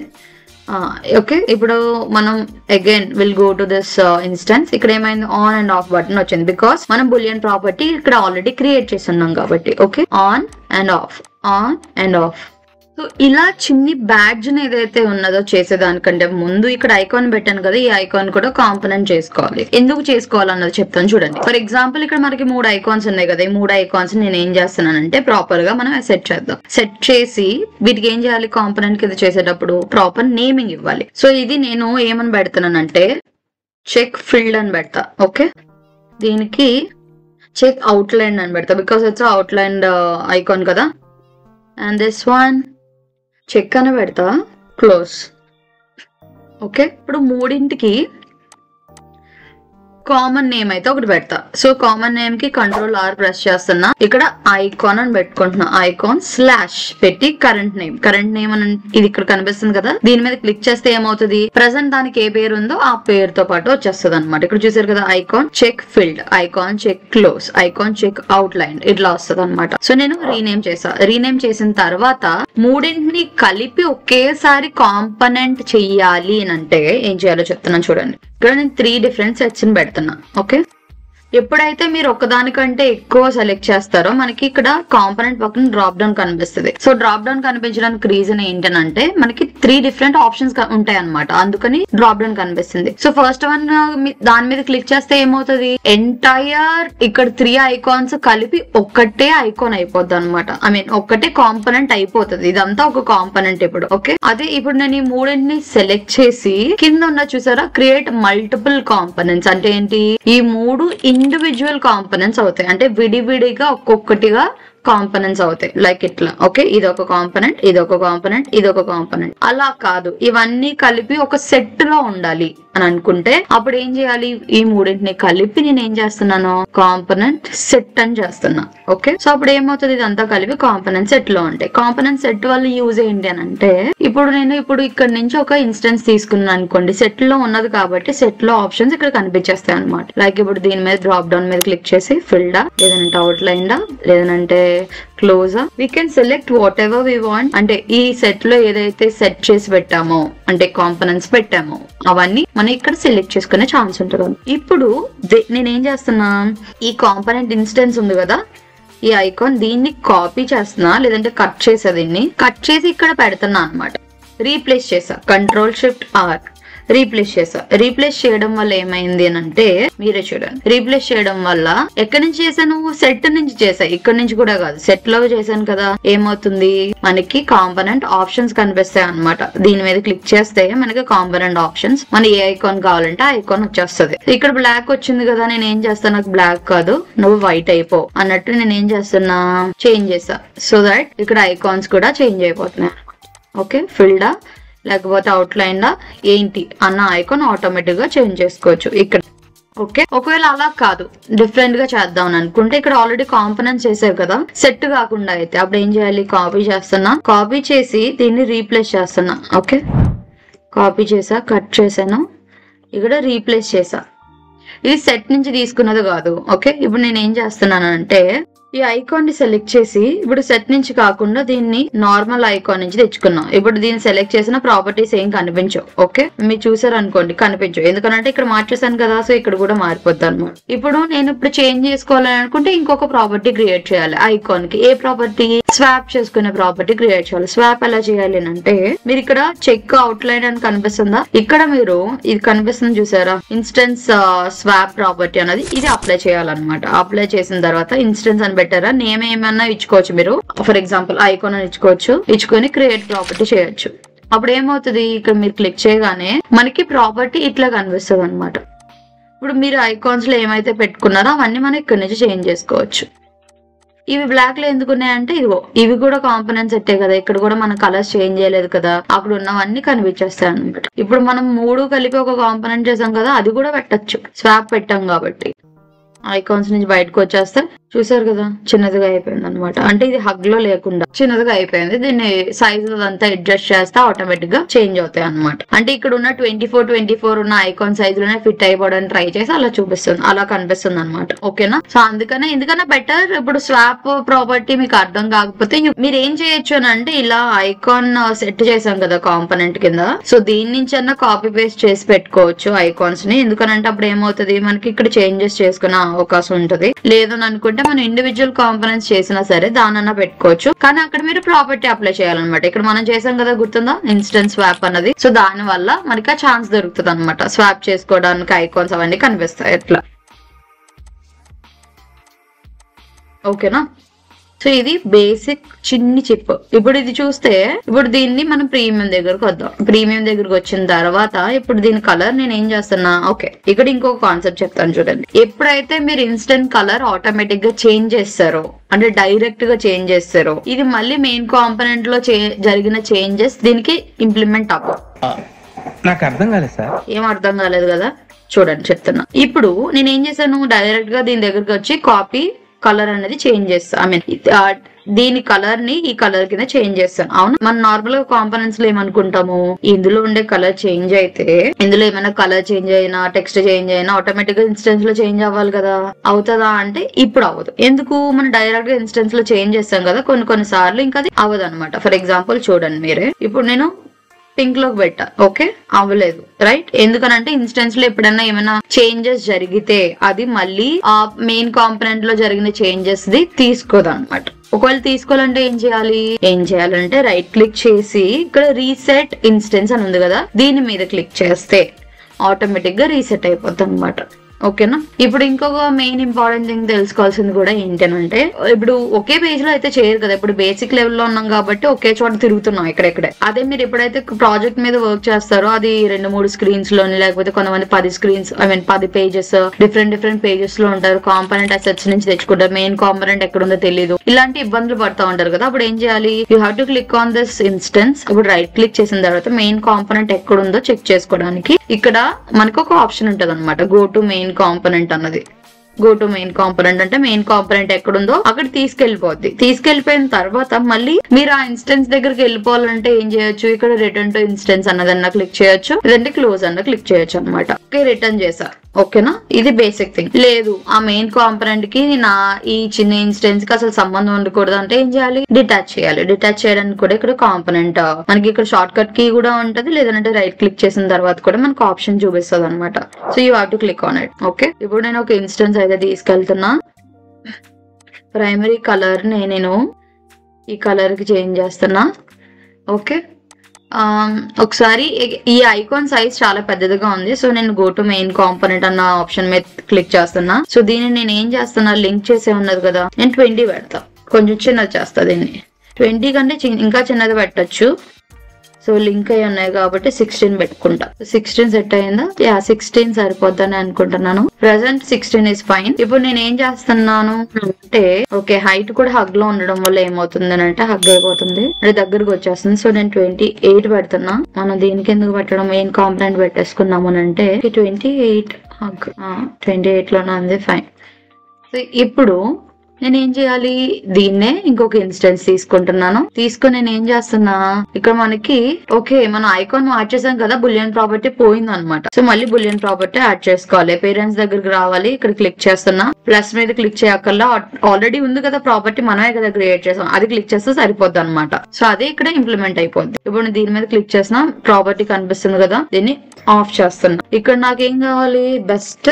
ఓకే, ఇప్పుడు మనం again will go to this instance. ఇక్కడ ఏమైంది, ఆన్ అండ్ ఆఫ్ బటన్ వచ్చింది, బికాస్ మనం బులియన్ ప్రాపర్టీ ఇక్కడ ఆల్రెడీ క్రియేట్ చేస్తున్నాం కాబట్టి. Okay, on and of, on and of. So ఇలా చిన్ని బ్యాడ్జ్ ఏదైతే ఉన్నదో చేసేదానికంటే ముందు ఇక్కడ ఐకాన్ పెట్టాను కదా, ఈ ఐకాన్ కూడా కాంపోనెంట్ చేసుకోవాలి. ఎందుకు చేసుకోవాలన్నది చెప్తాను చూడండి. ఫర్ ఎగ్జాంపుల్ ఇక్కడ మనకి 3 ఐకాన్స్ ఉన్నాయి కదా, ఈ 3 ఐకాన్స్ నేను ఏం చేస్తున్నానంటే ప్రాపర్ గా మనం సెట్ చేద్దాం. సెట్ చేసి వీటికి ఏం చేయాలి, కాంపోనెంట్ కింద చేసేటప్పుడు ప్రాపర్ నేమింగ్ ఇవ్వాలి. సో ఇది నేను ఏమని పెడుతున్నానంటే చెక్ ఫీల్డ్ అని పెడతా. ఓకే, దీనికి చెక్ అవుట్లైన్ అని పెడతా, బికాస్ ఇట్స్ అవుట్లైన్ ఐకాన్ కదా. అండ్ దిస్ వన్ చెక్ అని పెడతా, క్లోజ్. ఓకే, ఇప్పుడు 3కి కామన్ నేమ్ అయితే ఒకటి పెడతా. సో కామన్ నేమ్ కి Ctrl+R ప్రెస్ చేస్తున్నా, ఇక్కడ ఐకాన్ అని పెట్టుకుంటున్నా. ఐకాన్ స్లాష్ పెట్టి కరెంట్ నేమ్ అని ఇది ఇక్కడ కనిపిస్తుంది కదా, దీని మీద క్లిక్ చేస్తే ఏమవుతుంది, ప్రెసెంట్ దానికి ఏ పేరు ఉందో ఆ పేరుతో పాటు వచ్చేస్తుంది అనమాట. ఇక్కడ చూసారు కదా, icon check filled, icon check close, icon check outline, ఇట్లా వస్తుంది అనమాట. సో నేను రీనేమ్ చేసా. రీనేమ్ చేసిన తర్వాత 3ని కలిపి ఒకేసారి కాంపోనెంట్ చెయ్యాలి అని అంటే ఏం చేయాలో చెప్తున్నాను చూడండి. ఇక్కడ నేను 3 డిఫరెంట్ సెట్స్ ని పెడుతున్నా. ఓకే, ఎప్పుడైతే మీరు ఒకదానికంటే ఎక్కువ సెలెక్ట్ చేస్తారో మనకి ఇక్కడ కాంపోనెంట్ పక్కన డ్రాప్ డౌన్ కనిపిస్తుంది. సో డ్రాప్ డౌన్ కనిపించడానికి రీజన్ ఏంటంటే మనకి 3 డిఫరెంట్ ఆప్షన్స్ ఉంటాయి అనమాట, అందుకని డ్రాప్ డౌన్ కనిపిస్తుంది. సో ఫస్ట్ వన్ దాని మీద క్లిక్ చేస్తే ఏమవుతుంది, ఎంటైర్ ఇక్కడ 3 ఐకాన్స్ కలిపి ఒక్కటే ఐకాన్ అయిపోద్ది అనమాట. ఐ మీన్ ఒక్కటే కాంపోనెంట్ అయిపోతుంది, ఇదంతా ఒక కాంపోనెంట్ ఇప్పుడు. ఓకే, అదే ఇప్పుడు నేను ఈ 3ని సెలెక్ట్ చేసి కింద ఉన్న చూసారా క్రియేట్ మల్టిపుల్ కాంపోనెంట్స్ అంటే ఏంటి, ఈ 3 ఇండివిజువల్ కాంపోనెంట్స్ అవుతాయి, అంటే విడివిడిగా ఒక్కొక్కటిగా కాంపోనెంట్స్ అవుతాయి. లైక్ ఇట్లా. ఓకే, ఇదొక కాంపోనెంట్, ఇదొక కాంపోనెంట్, ఇదొక కాంపోనెంట్. అలా కాదు, ఇవన్నీ కలిపి ఒక సెట్ లో ఉండాలి అని అనుకుంటే అప్పుడు ఏం చేయాలి, ఈ 3ని కలిపి నేను ఏం చేస్తున్నాను, కాంపోనెంట్ సెట్ అని చేస్తున్నా. ఓకే, సో అప్పుడు ఏమవుతుంది, ఇదంతా కలిపి కాంపోనెంట్ సెట్ లో ఉంటాయి. కాంపోనెంట్ సెట్ వల్ల యూజ్ ఏంటి అని అంటే, ఇప్పుడు ఇక్కడ నుంచి ఒక ఇన్స్టెన్స్ తీసుకున్నాను అనుకోండి, సెట్ లో ఉన్నది కాబట్టి సెట్ లో ఆప్షన్స్ ఇక్కడ కనిపించేస్తాయి అనమాట. లైక్ ఇప్పుడు దీని మీద డ్రాప్ డౌన్ మీద క్లిక్ చేసి ఫిల్డా, లేదంటే అవుట్ లైన్, లేదంటే close, we can select whatever we want. అంటే ఈ సెట్ లో ఏదైతే సెట్ చేసి పెట్టామో, అంటే కాంపోనెంట్స్ పెట్టామో అవన్నీ మనం ఇక్కడ సెలెక్ట్ చేసుకునే ఛాన్స్ ఉంటుంది. ఇప్పుడు నేనేం చేస్తున్నా, ఈ కాంపోనెంట్ ఇన్స్టెన్స్ ఉంది కదా, ఈ ఐకాన్ దీన్ని కాపీ చేస్తున్నా, లేదంటే కట్ చేసా, దీన్ని కట్ చేసి ఇక్కడ పెడుతున్నా అనమాట. రీప్లేస్ చేసా, Ctrl+Shift+R రీప్లేస్ చేసా. రీప్లేస్ చేయడం వల్ల ఏమైంది అని అంటే మీరే చూడండి. రీప్లేస్ చేయడం వల్ల ఎక్కడి నుంచి చేశాను, సెట్ నుంచి చేసా, ఇక్కడ నుంచి కూడా కాదు, సెట్ లో చేశాను కదా. ఏమవుతుంది, మనకి కాంపోనెంట్ ఆప్షన్స్ కనిపిస్తాయి అనమాట. దీని మీద క్లిక్ చేస్తే మనకి కాంపోనెంట్ ఆప్షన్స్, మన ఏ ఐకాన్ కావాలంటే ఆ ఐకాన్ వచ్చేస్తుంది. ఇక్కడ బ్లాక్ వచ్చింది కదా, నేను ఏం చేస్తాను, నాకు బ్లాక్ కాదు నువ్వు వైట్ అయిపో అన్నట్టు నేను ఏం చేస్తున్నా, చేంజ్ చేసా. సో దట్ ఇక్కడ ఐకాన్స్ కూడా చేంజ్ అయిపోతున్నాయి. ఓకే, ఫిల్డా లేకపోతే అవుట్ లైన్ లా ఏంటి అన్న ఐకాన్ ఆటోమేటిక్ గా చేంజ్ చేసుకోవచ్చు ఇక్కడ. ఓకే, ఒకవేళ అలా కాదు డిఫరెంట్ గా చేద్దాం అనుకుంటే ఇక్కడ ఆల్రెడీ కాంపోనెంట్స్ చేసావు కదా, సెట్ కాకుండా అయితే అప్పుడు ఏం చేయాలి, కాపీ చేస్తున్నా, కాపీ చేసి దీన్ని రీప్లేస్ చేస్తున్నా. ఓకే, కాపీ చేసా, కట్ చేసాను, ఇక్కడ రీప్లేస్ చేసా. ఇది సెట్ నుంచి తీసుకున్నది కాదు. ఓకే, ఇప్పుడు నేను ఏం చేస్తున్నాను అంటే ఈ ఐకాన్ ని సెలెక్ట్ చేసి ఇప్పుడు సెట్ నుంచి కాకుండా దీన్ని నార్మల్ ఐకాన్ నుంచి తెచ్చుకున్నాం. ఇప్పుడు దీన్ని సెలెక్ట్ చేసిన ప్రాపర్టీస్ ఏం కనిపించవు. ఓకే, మీరు చూసారు అనుకోండి కనిపించవు, ఎందుకంటే ఇక్కడ మార్చేసాను కదా, సో ఇక్కడ కూడా మారిపోద్ది అనమాట. ఇప్పుడు నేను చేంజ్ చేసుకోవాలని అనుకుంటే ఇంకొక ప్రాపర్టీ క్రియేట్ చేయాలి ఐకాన్ కి. ఏ ప్రాపర్టీ, స్వాప్ చేసుకునే ప్రాపర్టీ క్రియేట్ చేయాలి. స్వాప్ ఎలా చేయాలి అంటే మీరు ఇక్కడ చెక్ అవుట్ లైన్ అని కనిపిస్తుందా, ఇక్కడ మీరు ఇది కనిపిస్తుంది చూసారా, ఇన్స్టెన్స్ స్వాప్ ప్రాపర్టీ అనేది, ఇది అప్లై చేయాలన్నమాట. అప్లై చేసిన తర్వాత ఇన్స్టెన్స్ అని బెటరా నేమ్ ఏమన్నా ఇచ్చుకోవచ్చు మీరు. ఫర్ ఎగ్జాంపుల్ ఐకాన్ అని ఇచ్చుకోవచ్చు, ఇచ్చుకొని క్రియేట్ ప్రాపర్టీ చేయొచ్చు. అప్పుడు ఏమవుతుంది, ఇక్కడ మీరు క్లిక్ చేయగానే మనకి ప్రాపర్టీ ఇట్లా కనిపిస్తుంది అనమాట. ఇప్పుడు మీరు ఐకాన్స్ లో ఏమైతే పెట్టుకున్నారో అవన్నీ మనం ఇక్కడ నుంచి చేంజ్ చేసుకోవచ్చు. ఇవి బ్లాక్ లో ఎందుకున్నాయంటే ఇదిగో ఇవి కూడా కాంపోనెంట్స్ సెట్టే కదా, ఇక్కడ కూడా మనం కలర్స్ చేంజ్ చేయలేదు కదా, అక్కడ ఉన్నవన్నీ కనిపించేస్తాయి అనమాట. ఇప్పుడు మనం 3 కలిపి ఒక కాంపోనెంట్ చేసాం కదా, అది కూడా పెట్టచ్చు, స్వాప్ పెట్టాం కాబట్టి. ఐకాన్స్ నుంచి బయటకు వచ్చేస్తే చూసారు కదా చిన్నదిగా అయిపోయింది అనమాట. అంటే ఇది హగ్ లో లేకుండా చిన్నదిగా అయిపోయింది. దీన్ని సైజ్ అంతా అడ్జస్ట్ చేస్తే ఆటోమేటిక్ గా చేంజ్ అవుతాయి అనమాట. అంటే ఇక్కడ ఉన్న 24 ఉన్న ఐకాన్ సైజ్ లోనే ఫిట్ అయిపోవడానికి ట్రై చేసి అలా చూపిస్తుంది, అలా కనిపిస్తుంది అనమాట. ఓకేనా? సో ఎందుకన్నా బెటర్. ఇప్పుడు స్వాప్ ప్రాపర్టీ మీకు అర్థం కాకపోతే మీరు ఏం చేయొచ్చు అని అంటే, ఇలా ఐకాన్ సెట్ చేసాం కదా కాంపోనెంట్ కింద, సో దీని నుంచి అన్నా కాపీ పేస్ట్ చేసి పెట్టుకోవచ్చు ఐకాన్స్ ని. ఎందుకనంటే అప్పుడు ఏమవుతుంది, మనకి ఇక్కడ చేంజెస్ చేసుకునే అవకాశం ఉంటది. లేదని అనుకుంటే మనం ఇండివిజువల్ కాంపోనెంట్స్ చేసినా సరే దానన్నా పెట్టుకోవచ్చు. కానీ అక్కడ మీరు ప్రాపర్టీ అప్లై చేయాలన్నమాట. ఇక్కడ మనం చేసాం కదా, గుర్తుందా, ఇన్స్టెంట్ స్వాప్ అన్నది. సో దాని వల్ల మనకి ఆ ఛాన్స్ దొరుకుతుంది అనమాట. స్వాప్ చేసుకోవడానికి ఐకాన్స్ అవన్నీ కనిపిస్తాయి ఎట్లా. ఓకేనా? సో ఇది బేసిక్ చిన్ని చిప్. ఇప్పుడు ఇది చూస్తే, ఇప్పుడు దీన్ని మనం ప్రీమియం దగ్గరకు వద్దాం. ప్రీమియం దగ్గరకు వచ్చిన తర్వాత ఇప్పుడు దీని కలర్ నేను ఏం చేస్తున్నా, ఓకే ఇక్కడ ఇంకొక కాన్సెప్ట్ చెప్తాను చూడండి. ఎప్పుడైతే మీరు ఇన్స్టెంట్ కలర్ ఆటోమేటిక్ గా చేంజ్ చేస్తారో, అంటే డైరెక్ట్ గా చేంజ్ చేస్తారో, ఇది మళ్ళీ మెయిన్ కాంపోనెంట్ లో జరిగిన చేంజెస్ దీనికి ఇంప్లిమెంట్ అవ్వవు. నాకు అర్థం కాలేదు సార్. ఏం అర్థం కాలేదు కదా, చూడండి చెప్తున్నా. ఇప్పుడు నేను ఏం చేశాను, డైరెక్ట్ గా దీని దగ్గరకు వచ్చి కాపీ కలర్ అనేది చేంజ్ చేస్తాను. ఐ మీన్ దీని కలర్ ని ఈ కలర్ కింద చేంజ్ చేస్తాను. అవును, మనం నార్మల్ గా కాంపోనెంట్స్ లో ఏమనుకుంటాము, ఇందులో ఉండే కలర్ చేంజ్ అయితే, ఇందులో ఏమైనా కలర్ చేంజ్ అయినా టెక్స్ట్ చేంజ్ అయినా ఆటోమేటిక్ గా ఇన్స్టెన్స్ లో చేంజ్ అవ్వాలి కదా. అవుతుందా అంటే ఇప్పుడు అవ్వదు. ఎందుకు, మనం డైరెక్ట్ గా ఇన్స్టెన్స్ లో చేంజ్ చేస్తాం కదా, కొన్ని సార్లు ఇంకా అది అవ్వదు అనమాట. ఫర్ ఎగ్జాంపుల్ చూడండి మీరే, ఇప్పుడు నేను పింక్ లోకి పెట్టా, ఓకే అవ్వలేదు, రైట్. ఎందుకనంటే ఇన్స్టెన్స్ లో ఎప్పుడైనా ఏమైనా చేంజెస్ జరిగితే అది మళ్ళీ ఆ మెయిన్ కాంపోనెంట్ లో జరిగిన చేంజెస్ ది తీసుకోదు అనమాట. ఒకవేళ తీసుకోవాలంటే ఏం చేయాలంటే రైట్ క్లిక్ చేసి ఇక్కడ రీసెట్ ఇన్స్టెన్స్ అని ఉంది కదా, దీని మీద క్లిక్ చేస్తే ఆటోమేటిక్ గా రీసెట్ అయిపోద్ది అనమాట. ఓకేనా? ఇప్పుడు ఇంకొక మెయిన్ ఇంపార్టెంట్ థింగ్ తెలుసుకోవాల్సింది కూడా ఏంటంటే, ఇప్పుడు ఒకే పేజ్ లో అయితే చేయరు కదా. ఇప్పుడు బేసిక్ లెవెల్ లో ఉన్నాం కాబట్టి ఒకే చోట తిరుగుతున్నాం ఇక్కడెక్కడే. అదే మీరు ఎప్పుడైతే ప్రాజెక్ట్ మీద వర్క్ చేస్తారో, అది 2-3 స్క్రీన్స్ లోని, లేకపోతే కొంతమంది 10 screens, I mean 10 pages, different pages లో ఉంటారు. కాంపోనెంట్ అసెట్స్ నుంచి తెచ్చుకుంటారు, మెయిన్ కాంపోనెంట్ ఎక్కడుందో తెలియదు, ఇలాంటి ఇబ్బందులు పడతా ఉంటారు కదా. అప్పుడు ఏం చేయాలి, you have to click on this instance. ఇప్పుడు రైట్ క్లిక్ చేసిన తర్వాత మెయిన్ కాంపోనెంట్ ఎక్కడుందో చెక్ చేసుకోవడానికి ఇక్కడ మనకు ఒక ఆప్షన్ ఉంటది అనమాట, గో టు మెయిన్ కాంపోనెంట్ అన్నది. గో టు మెయిన్ కాంపోనెంట్ అంటే మెయిన్ కాంపోనెంట్ ఎక్కడుందో అక్కడ తీసుకెళ్లిపోద్ది. తీసుకెళ్లిపోయిన తర్వాత మళ్ళీ మీరు ఆ ఇన్స్టెన్స్ దగ్గరికి వెళ్ళిపోవాలంటే ఏం చేయొచ్చు, ఇక్కడ రిటర్న్ టు ఇన్స్టెన్స్ అన్నదన్నా క్లిక్ చేయొచ్చు, లేదంటే క్లోజ్ అన్న క్లిక్ చేయొచ్చు అనమాట. ఓకే, రిటర్న్ చేసా. ఓకేనా? ఇది బేసిక్ థింగ్. లేదు ఆ మెయిన్ కాంపోనెంట్ కి నా ఈ చిన్న ఇన్స్టెన్స్ కి అసలు సంబంధం ఉండకూడదు అంటే ఏం చేయాలి, డిటాచ్ చేయాలి. డిటాచ్ చేయడానికి కూడా ఇక్కడ కాంపోనెంట్ మనకి ఇక్కడ షార్ట్ కట్ కీ కూడా ఉంటది, లేదంటే రైట్ క్లిక్ చేసిన తర్వాత కూడా మనకు ఆప్షన్ చూపిస్తుంది అనమాట. So you have to click on it. Okay, ఇప్పుడు నేను ఒక ఇన్స్టెన్స్ అయితే తీసుకెళ్తున్నా. ప్రైమరీ కలర్ నేను ఈ కలర్ కి చేంజ్ చేస్తున్నా. ఓకే, ఒకసారి ఈ ఐకాన్ సైజ్ చాలా పెద్దదిగా ఉంది. సో నేను గో టు మెయిన్ కాంపోనెంట్ అన్న ఆప్షన్ మీద క్లిక్ చేస్తున్నా. సో దీన్ని నేను ఏం చేస్తున్నా, లింక్ చేసే ఉన్నది కదా, నేను 20 పెడతా. కొంచెం చిన్నది చేస్తా దీన్ని. 20 కంటే ఇంకా చిన్నది పెట్టచ్చు. సో లింక్ అయి ఉన్నాయి కాబట్టి 16 పెట్టుకుంటా. 16 సెట్ అయిందా? 16 సరిపోద్దని అనుకుంటున్నాను. Present 16 is fine. ఇప్పుడు నేను ఏం చేస్తున్నాను అంటే, ఓకే హైట్ కూడా హగ్ లో ఉండడం వల్ల ఏమవుతుంది అంటే హగ్ అయిపోతుంది, అంటే దగ్గరకు వచ్చేస్తుంది. సో నేను 28 పెడుతున్నా. మనం దీనికి ఎందుకు పెట్టడం, మెయిన్ కాంపోనెంట్ పెట్టేసుకున్నాము అంటే 28 హగ్ 28 లోనే ఉంది, ఫైన్. సో ఇప్పుడు నేనేం చేయాలి, దీన్నే ఇంకొక ఇన్స్టెన్స్ తీసుకుంటున్నాను. తీసుకుని నేను ఏం చేస్తున్నా, ఇక్కడ మనకి ఓకే మనం ఐకాన్ మార్చేసాం కదా, బులియన్ ప్రాపర్టీ పోయింది అనమాట. సో మళ్ళీ బులియన్ ప్రాపర్టీ యాడ్ చేసుకోవాలి. పేరెంట్స్ దగ్గరికి రావాలి, ఇక్కడ క్లిక్ చేస్తున్నా. ప్లస్ మీద క్లిక్ చేయక్కర్లా, ఆల్రెడీ ఉంది కదా ప్రాపర్టీ, మనమే కదా క్రియేట్ చేసాం, అది క్లిక్ చేస్తే సరిపోద్ది అనమాట. సో అదే ఇక్కడ ఇంప్లిమెంట్ అయిపోద్ది. ఇప్పుడు నేను దీని మీద క్లిక్ చేసిన ప్రాపర్టీ కనిపిస్తుంది కదా, దీన్ని ఆఫ్ చేస్తున్నా. ఇక్కడ నాకేం కావాలి, బెస్ట్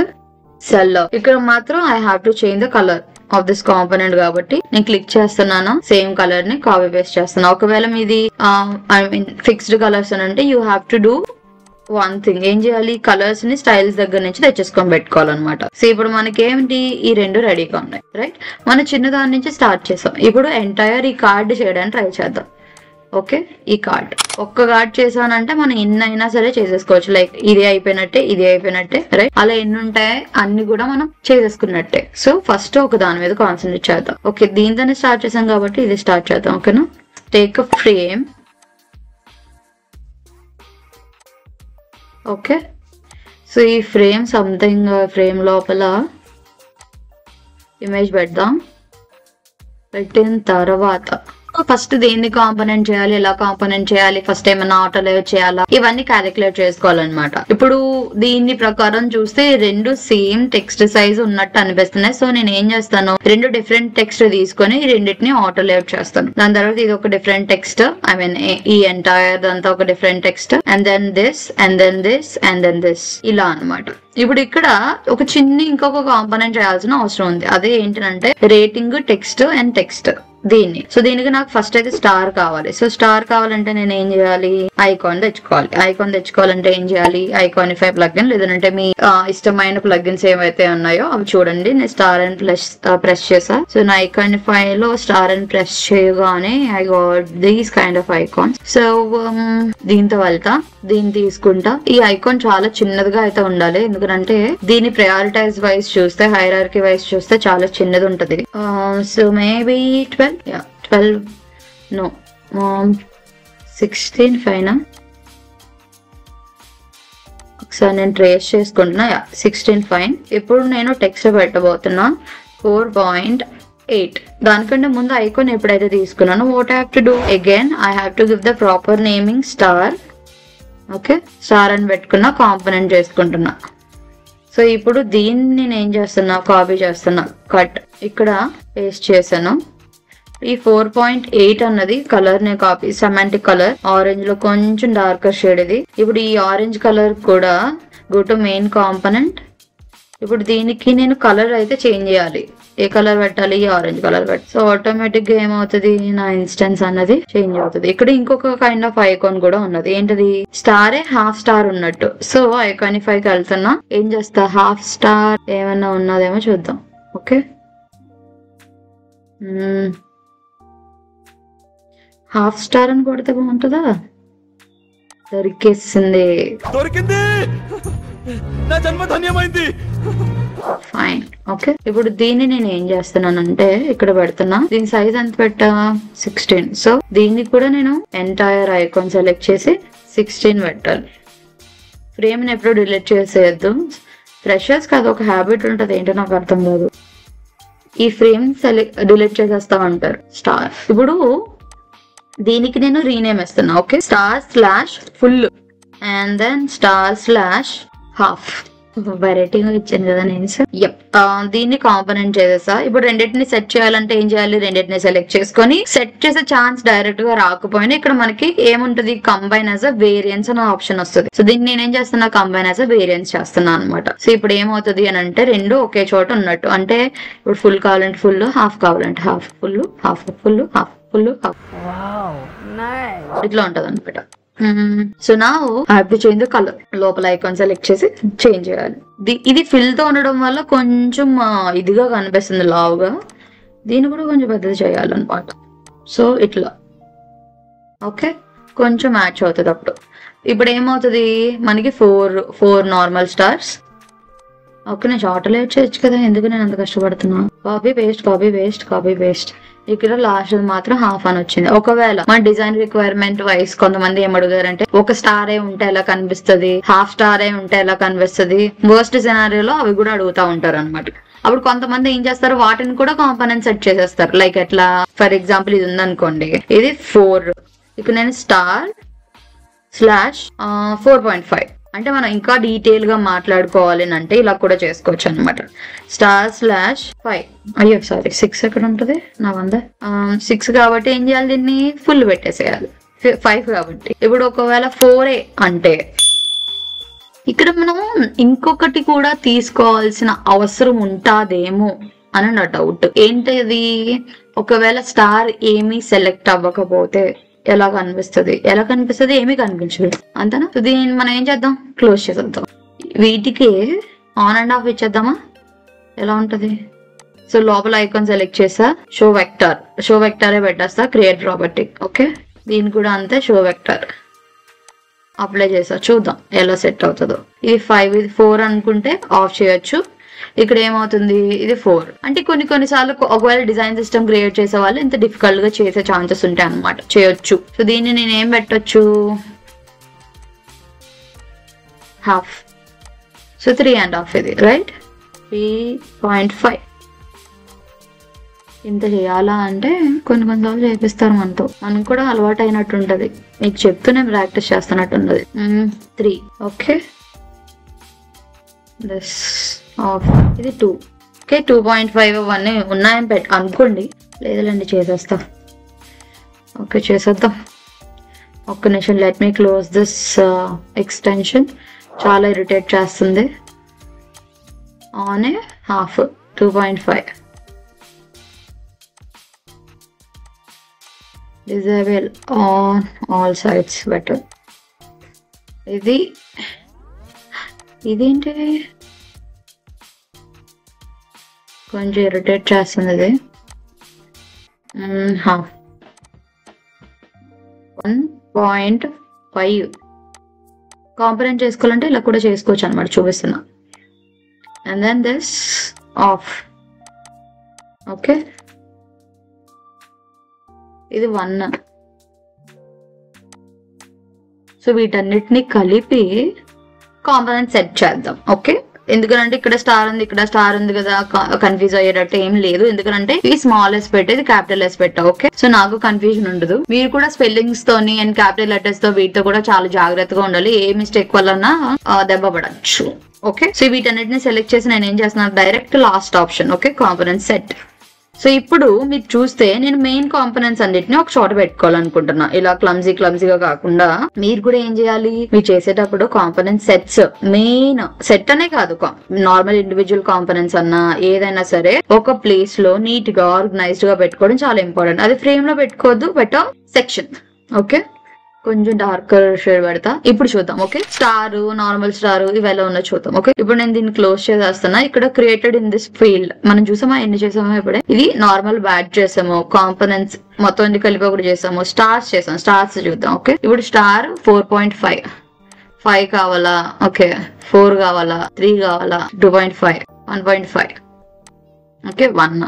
సెల్. ఇక్కడ మాత్రం I have to change the colour of this component కాబట్టి నేను క్లిక్ చేస్తున్నాను. సేమ్ కలర్ ని కాపీ పేస్ట్ చేస్తున్నా. ఒకవేళ మీది ఐ మీన్ ఫిక్స్డ్ కలర్స్ అని అంటే you have to do one thing. ఏం చేయాలి, కలర్స్ ని స్టైల్స్ దగ్గర నుంచి తెచ్చేసుకొని పెట్టుకోవాలన్నమాట. సో ఇప్పుడు మనకి ఏంటి, ఈ 2 రెడీగా ఉన్నాయి, రైట్. మనం చిన్న దాని నుంచి స్టార్ట్ చేసాం. ఇప్పుడు ఎంటైర్ ఈ కార్డ్ చేయడానికి ట్రై చేద్దాం. ఓకే, ఈ కార్డ్ ఒక్క కార్డ్ చేసానంటే మనం ఎన్ని అయినా సరే చేసేసుకోవచ్చు. లైక్ ఇది అయిపోయినట్టే రైట్. అలా ఎన్ని ఉంటాయి అన్ని కూడా మనం చేసేసుకున్నట్టే. సో ఫస్ట్ ఒక దాని మీద కాన్సన్ట్రేట్ చేద్దాం. ఓకే, దీంతోనే స్టార్ట్ చేసాం కాబట్టి ఇది స్టార్ట్ చేద్దాం. ఓకేనా, take a frame. Okay, so ఈ ఫ్రేమ్ సంథింగ్ ఫ్రేమ్ లోపల ఇమేజ్ పెడదాం. పెట్టిన తర్వాత ఫస్ట్ దేన్ని కాంపోనెంట్ చేయాలి, ఎలా కాంపోనెంట్ చేయాలి, ఫస్ట్ ఏమైనా ఆటో లేయర్ చేయాలా, ఇవన్నీ క్యాలిక్యులేట్ చేసుకోవాలన్నమాట. ఇప్పుడు దీని ప్రకారం చూస్తే రెండు సేమ్ టెక్స్ట్ సైజ్ ఉన్నట్టు అనిపిస్తున్నాయి. సో నేను ఏం చేస్తాను, రెండు డిఫరెంట్ టెక్స్ట్ తీసుకొని రెండింటిని ఆటో లేయర్ చేస్తాను. దాని తర్వాత ఇది ఒక డిఫరెంట్ టెక్స్ట్, ఐ మీన్ ఈ ఎంటైర్ అంతా ఒక different text, and then this and then this and then this, ఇలా అన్నమాట. ఇప్పుడు ఇక్కడ ఒక చిన్న ఇంకొక కాంపోనెంట్ చేయాల్సిన అవసరం ఉంది. అదే ఏంటంటే రేటింగ్ టెక్స్ట్ అండ్ టెక్స్ట్ దీన్ని. సో దీనికి నాకు ఫస్ట్ అయితే స్టార్ కావాలి. సో స్టార్ కావాలంటే నేను ఏం చేయాలి, ఐకాన్ తెచ్చుకోవాలి. ఐకాన్ తెచ్చుకోవాలంటే ఏం చేయాలి, ఐకానిఫై ప్లగ్ఇన్, లేదంటే మీ ఇష్టమైన ప్లగ్ఇన్స్ ఏవైతే ఉన్నాయో అవి చూడండి. నేను స్టార్ అండ్ ప్రెస్ చేసా. సో నా ఐకానిఫై లో స్టార్ అండ్ ప్రెస్ చేయగానే I got these kind of icons. So దీంతో వెళ్తా, దీన్ని తీసుకుంటా. ఈ ఐకాన్ చాలా చిన్నదిగా అయితే ఉండాలి, ఎందుకంటే దీని ప్రయారిటైజ్ వైజ్ చూస్తే, హైరార్కీ వైజ్ చూస్తే చాలా చిన్నది ఉంటది. So maybe 12 no 16 ఫైనా. ఒకసారి నేను ట్రేస్ చేసుకుంటున్నా. 16 ఫైన్. ఇప్పుడు నేను టెక్స్ట్ పెట్టబోతున్నా 4.8. దానికంటే ముందు ఐకాన్ ఎప్పుడైతే తీసుకున్నాను, what I have to do again, I have to give the proper naming star. Okay, star అని పెట్టుకున్నా, కాంపోనెంట్ చేసుకుంటున్నా. సో ఇప్పుడు దీన్ని నేను ఏం చేస్తున్నా, కాపీ చేస్తున్నా, కట్ ఇక్కడ పేస్ట్ చేశాను. ఈ 4.8 అన్నది కలర్ నే కాపీ, సెమాంటిక్ కలర్, ఆరెంజ్ లో కొంచెం డార్కర్ షేడ్ ఇది. ఇప్పుడు ఈ ఆరెంజ్ కలర్ కూడా గో టు మెయిన్ కాంపోనెంట్. ఇప్పుడు దీనికి నేను కలర్ అయితే చేంజ్ చేయాలి. ఏ కలర్ పెట్టాలి, ఆరెంజ్ కలర్ పెట్టి. సో ఆటోమేటిక్ గా ఏమవుతుంది, నా ఇన్స్టెన్స్ అన్నది చేంజ్ అవుతుంది. ఇక్కడ ఇంకొక కైండ్ ఆఫ్ ఐకాన్ కూడా ఉన్నది. ఏంటది, స్టారే హాఫ్ స్టార్ ఉన్నట్టు. సో ఐకానిఫైకి వెళ్తున్నా, ఏం చేస్తా, హాఫ్ స్టార్ ఏమన్నా ఉన్నదేమో చూద్దాం. ఓకే, హాఫ్ స్టార్ అని కొడితే బాగుంటుందా, దొరికేసింది. ఫైన్. ఓకే, ఇప్పుడు దీన్ని నేను ఏం చేస్తున్నానంటే ఇక్కడ పెడుతున్నా. దీని సైజ్ ఎంత పెట్టా, 16. సో దీన్ని కూడా నేను ఎంటైర్ ఐకాన్ సెలెక్ట్ చేసి 16 పెట్టాలి. ఫ్రేమ్ ని ఎప్పుడు డిలీట్ చేసేయద్దు. ఫ్రెషర్స్ కాదు, ఒక హ్యాబిట్ ఉంటది, ఏంటో నాకు అర్థం కాదు. ఈ ఫ్రేమ్ డిలీట్ చేసేస్తా ఉంటారు. స్టార్. ఇప్పుడు దీనికి నేను రీనేమ్ ఇస్తున్నా. Okay, star full and then star half. వెరైటీగా ఇచ్చాను కదా నేను. దీన్ని కాంపోనెంట్ చేసేసా. ఇప్పుడు రెండింటిని సెట్ చేయాలంటే ఏం చేయాలి, రెండింటిని సెలెక్ట్ చేసుకొని సెట్ చేసే ఛాన్స్ డైరెక్ట్ గా రాకపోయినా ఇక్కడ మనకి ఏముంటది, కంబైన్ యాజ్ అ వేరియన్స్ అనే ఆప్షన్ వస్తుంది. సో దీన్ని నేనేం చేస్తున్నా, కంబైన్ యాజ్ అ వేరియన్స్ చేస్తున్నా అనమాట. సో ఇప్పుడు ఏమవుతుంది అని అంటే రెండు ఒకే చోట ఉన్నట్టు. అంటే ఇప్పుడు ఫుల్ కావాలంటే ఫుల్, హాఫ్ కావాలంటే half, full half, full half, full half, ఇట్లా ఉంటది అనమాట. సో నా have to change the colour. లోపల ఐకాన్ సెలెక్ట్ చేసి చేంజ్ చేయాలి. ఇది ఫిల్ తో ఉండడం వల్ల కొంచెం ఇదిగా కనిపిస్తుంది, లావుగా. దీన్ని కూడా కొంచెం పెద్దది చేయాలన్నమాట. సో ఇట్లా ఓకే, కొంచెం మ్యాచ్ అవుతుంది అప్పుడు. ఇప్పుడు ఏమవుతుంది మనకి 4 నార్మల్ స్టార్స్. ఓకే, నేను షార్ట్ లేట్ చేయొచ్చు కదా, ఎందుకు నేను అంత కష్టపడుతున్నా. Copy paste, copy paste, copy paste. ఇక్కడ లాస్ట్ మాత్రం హాఫ్ అని వచ్చింది. ఒకవేళ మన డిజైన్ రిక్వైర్మెంట్ వైస్ కొంతమంది ఏం అడుగుతారంటే, ఒక స్టారే ఉంటే ఎలా కనిపిస్తుంది, హాఫ్ స్టారే ఉంటే ఎలా కనిపిస్తుంది, వర్స్ట్ సినారియోలో అవి కూడా అడుగుతా ఉంటారు అనమాట. అప్పుడు కొంతమంది ఏం చేస్తారు, వాటిని కూడా కాంపోనెంట్ సెట్ చేసేస్తారు. లైక్ ఎట్లా, ఫర్ ఎగ్జాంపుల్ ఇది ఉందనుకోండి, ఇది 4. ఇక్కడ నేను స్టార్/4.5 అంటే మనం ఇంకా డీటెయిల్ గా మాట్లాడుకోవాలి అంటే ఇలా కూడా చేసుకోవచ్చు అనమాట. స్టార్/5. అయ్యో సారీ, 6 ఎక్కడ ఉంటది నా 6 కాబట్టి ఏం చేయాలి, దీన్ని ఫుల్ పెట్టేసేయాలి. 5 కాబట్టి. ఇప్పుడు ఒకవేళ 4 అంటే ఇక్కడ మనం ఇంకొకటి కూడా తీసుకోవాల్సిన అవసరం ఉంటాదేమో అని నా డౌట్. ఏంటది, ఒకవేళ స్టార్ ఏమీ సెలెక్ట్ అవ్వకపోతే ఎలా కనిపిస్తుంది, ఏమీ కనిపించదు అంతేనా. దీన్ని మనం ఏం చేద్దాం, క్లోజ్ చేసేద్దాం. వీటికి ఆన్ అండ్ ఆఫ్ ఇచ్చేద్దామా, ఎలా ఉంటది. సో లోపల ఐకాన్ సెలెక్ట్ చేసా, షో వెక్టారే పెట్టేస్తా, క్రియేట్ ప్రాపర్టీ. ఓకే, దీని కూడా అంతే షో వెక్టర్ అప్లై చేసా, చూద్దాం ఎలా సెట్ అవుతుందో. ఇది 5 ఇది 4 అనుకుంటే ఆఫ్ చేయొచ్చు. ఇక్కడ ఏమవుతుంది, ఇది 4. అంటే కొన్నిసార్లు ఒకవేళ డిజైన్ సిస్టమ్ క్రియేట్ చేసే వాళ్ళు ఇంత డిఫికల్ట్ గా చేసే ఛాన్సెస్ ఉంటాయి అనమాట, చేయొచ్చు. సో దీన్ని నేను ఏం పెట్టొచ్చు, హాఫ్. సో 3.5 ఇది రైట్, 3.5. ఇంత చేయాలా అంటే కొన్నిసార్లు చేపిస్తారు మనతో, మనకు కూడా అలవాటు అయినట్టు ఉంటది. మీకు చెప్తూనే ప్రాక్టీస్ చేస్తున్నట్టు ఉన్నది. 3 ఓకే, దిస్ ఆఫ్. ఇది 2 ఓకే, 2.5 అవన్నీ ఉన్నాయని అనుకోండి. లేదులేండి చేసేస్తా. ఓకే చేసేద్దాం. ఒక్క నిమిషం, let me close this extension. చాలా ఇరిటేట్ చేస్తుంది. On half 2.5. disable on all sides better. ఇదేంటి కొంచెం ఇరిటేట్ చేస్తుంది ఇది. 1.5 కాంపరెంట్ చేసుకోవాలంటే ఇలా కూడా చేసుకోవచ్చు అనమాట, చూపిస్తున్నా. And then this of. Okay ఇది 1. సో వీటన్నిటిని కలిపి కాంపోనెంట్ సెట్ చేద్దాం. ఓకే, ఎందుకంటే ఇక్కడ స్టార్ ఉంది, ఇక్కడ స్టార్ ఉంది కదా, కన్ఫ్యూజ్ అయ్యేటట్టు ఏం లేదు. ఎందుకంటే ఇది స్మాల్ ఎస్ పెట్టేది క్యాపిటల్ ఎస్ పెట్టా. ఓకే, సో నాకు కన్ఫ్యూజన్ ఉండదు. మీరు కూడా స్పెల్లింగ్స్ తోని అండ్ క్యాపిటల్ లెటర్స్ తో వీటితో కూడా చాలా జాగ్రత్తగా ఉండాలి. ఏ మిస్టేక్ వలన దెబ్బ పడచ్చు. ఓకే, సో వీటన్నిటిని సెలెక్ట్ చేసి నేను ఏం చేస్తున్నాను, direct last option. Okay, component set. So ఇప్పుడు మీరు చూస్తే నేను మెయిన్ కాంపోనెంట్స్ అన్నిటిని ఒక చోట పెట్టుకోవాలనుకుంటున్నా, ఇలా క్లమ్జీగా కాకుండా. మీరు కూడా ఏం చేయాలి, మీరు చేసేటప్పుడు కాంపోనెంట్ సెట్స్, మెయిన్ సెట్ అనే కాదు, నార్మల్ ఇండివిజువల్ కాంపోనెంట్స్ అన్నా ఏదైనా సరే ఒక ప్లేస్ లో నీట్ గా ఆర్గనైజ్డ్ గా పెట్టుకోవడం చాలా ఇంపార్టెంట్. అది ఫ్రేమ్ లో పెట్టుకోవద్దు, సెక్షన్. ఓకే, కొంచెం డార్కర్ షేడ్ పెడతా. ఇప్పుడు చూద్దాం. ఓకే, స్టార్, నార్మల్ స్టార్ ఇవి ఎలా ఉన్నో చూద్దాం. ఓకే, ఇప్పుడు నేను దీన్ని క్లోజ్ చేసేస్తున్నా. ఇక్కడ క్రియేటెడ్ ఇన్ దిస్ ఫీల్డ్ మనం చూసామా, ఎన్ని చేసామో ఇప్పుడే. ఇది నార్మల్ బ్యాడ్ చేసాము, కాంపోనెంట్స్ మొత్తం ఎన్ని కలిపి ఒకటి చేసాము, స్టార్స్ చేసాం. స్టార్స్ చూద్దాం. ఓకే, ఇప్పుడు స్టార్ 4.5 5 కావాలా, ఓకే 4 కావాలా, 3 కావాలా, 2.5 1.5 ఓకే 1.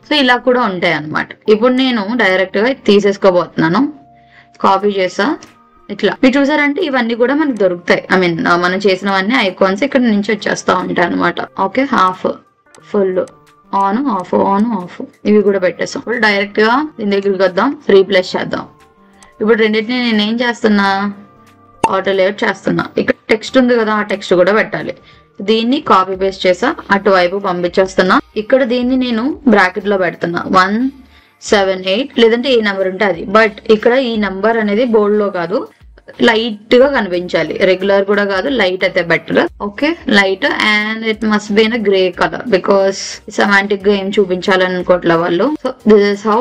సో ఇలా కూడా ఉంటాయి అన్నమాట. ఇప్పుడు నేను డైరెక్ట్ గా తీసేసుకోబోతున్నాను, కాపీ చేసా. ఇట్లా మీరు చూసారంటే ఇవన్నీ కూడా మనకు దొరుకుతాయి. ఐ మీన్ మనం చేసినవన్నీ ఐకాన్స్ ఇక్కడ నుంచి వచ్చేస్తా ఉంటాయి అనమాట. Okay, half, full, on off, on off ఇవి కూడా పెట్టేస్తాం. ఇప్పుడు డైరెక్ట్ గా దీని దగ్గరికి వద్దాం, రీప్లేస్ చేద్దాం. ఇప్పుడు రెండింటిని నేను ఏం చేస్తున్నా, ఆటో లేఅవుట్ చేస్తున్నా. ఇక్కడ టెక్స్ట్ ఉంది కదా, ఆ టెక్స్ట్ కూడా పెట్టాలి. దీన్ని కాపీ పేస్ట్ చేసా, అటువైపు పంపించేస్తున్నా. ఇక్కడ దీన్ని నేను బ్రాకెట్ లో పెడుతున్నా, 178 లేదంటే ఏ నెంబర్ ఉంటే అది. బట్ ఇక్కడ ఈ నెంబర్ అనేది బోల్డ్ లో కాదు, లైట్ గా కనిపించాలి. రెగ్యులర్ కూడా కాదు, లైట్ అయితే better. Okay, light and it must be in grey colour because semantic గా ఏం చూపించాలనుకోవట్లే వాళ్ళు. So this is how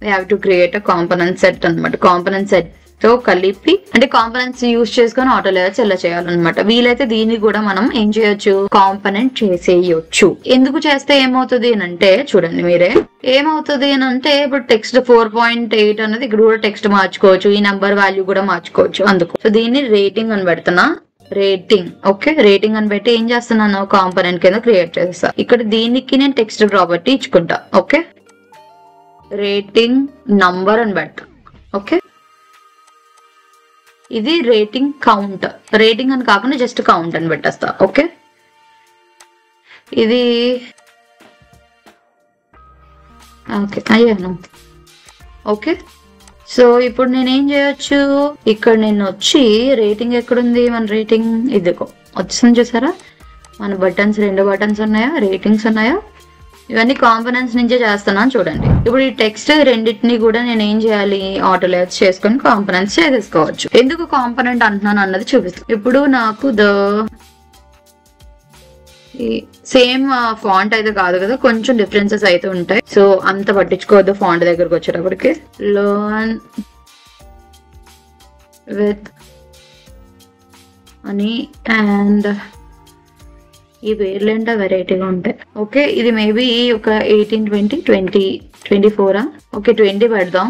we have to create a component set అనమాట. కాంపోనెంట్ సెట్ తో కలిపి అంటే కాంపోనెంట్స్ యూజ్ చేసుకొని ఆటో లేయర్స్ ఎలా చేయాలన్నమాట. వీలైతే దీన్ని కూడా మనం ఏం చేయొచ్చు, కాంపోనెంట్ చేసేయొచ్చు. ఎందుకు చేస్తే ఏమవుతుంది అని అంటే చూడండి మీరే, ఏమవుతుంది అని అంటే ఇప్పుడు టెక్స్ట్ 4.8 అనేది ఇక్కడ కూడా టెక్స్ట్ మార్చుకోవచ్చు, ఈ నెంబర్ వాల్యూ కూడా మార్చుకోవచ్చు. అందుకు సో దీన్ని రేటింగ్ అని పెడుతున్నా, రేటింగ్. ఓకే, రేటింగ్ అని పెట్టి ఏం చేస్తున్నాను, కాంపోనెంట్ కింద క్రియేట్ చేస్తా. ఇక్కడ దీనికి నేను టెక్స్ట్ ప్రాపర్టీ ఇచ్చుకుంటా. ఓకే, రేటింగ్ నంబర్ అని పెడతా. ఓకే, ఇది రేటింగ్ కౌంట్, రేటింగ్ అని కాకుండా జస్ట్ కౌంట్ అని పెట్టేస్తా. ఓకే, ఇది ఓకే అయ్యాను. ఓకే, సో ఇప్పుడు నేనేం చేయొచ్చు, ఇక్కడ నేను వచ్చి రేటింగ్ ఎక్కడుంది, మన రేటింగ్ ఇదిగో వచ్చింది చూసారా, మన బటన్స్ 2 బటన్స్ ఉన్నాయా, రేటింగ్స్ ఉన్నాయా, ఇవన్నీ కాంపోనెంట్స్ నుంచే చేస్తున్నాను చూడండి. ఇప్పుడు ఈ టెక్స్ట్ రెండింటిని కూడా నేను ఏం చేయాలి, ఆటో లేయర్స్ చేసుకొని కాంపోనెంట్స్ చేసేసుకోవచ్చు. ఎందుకు కాంపోనెంట్ అంటున్నాను అన్నది చూపిస్తాను. ఇప్పుడు నాకు సేమ్ ఫాంట్ అయితే కాదు కదా, కొంచెం డిఫరెన్సెస్ అయితే ఉంటాయి. సో అంత పట్టించుకోవద్దు ఫాంట్ దగ్గరకు వచ్చేటప్పటికి. లర్న్ విత్ అని అండ్ ఈ పేర్లు ఏంటో వెరైటీగా ఉంటాయి. ఓకే, ఇది మేబీ ఒక 18 20 20 24 ఓకే 20 పెడదాం.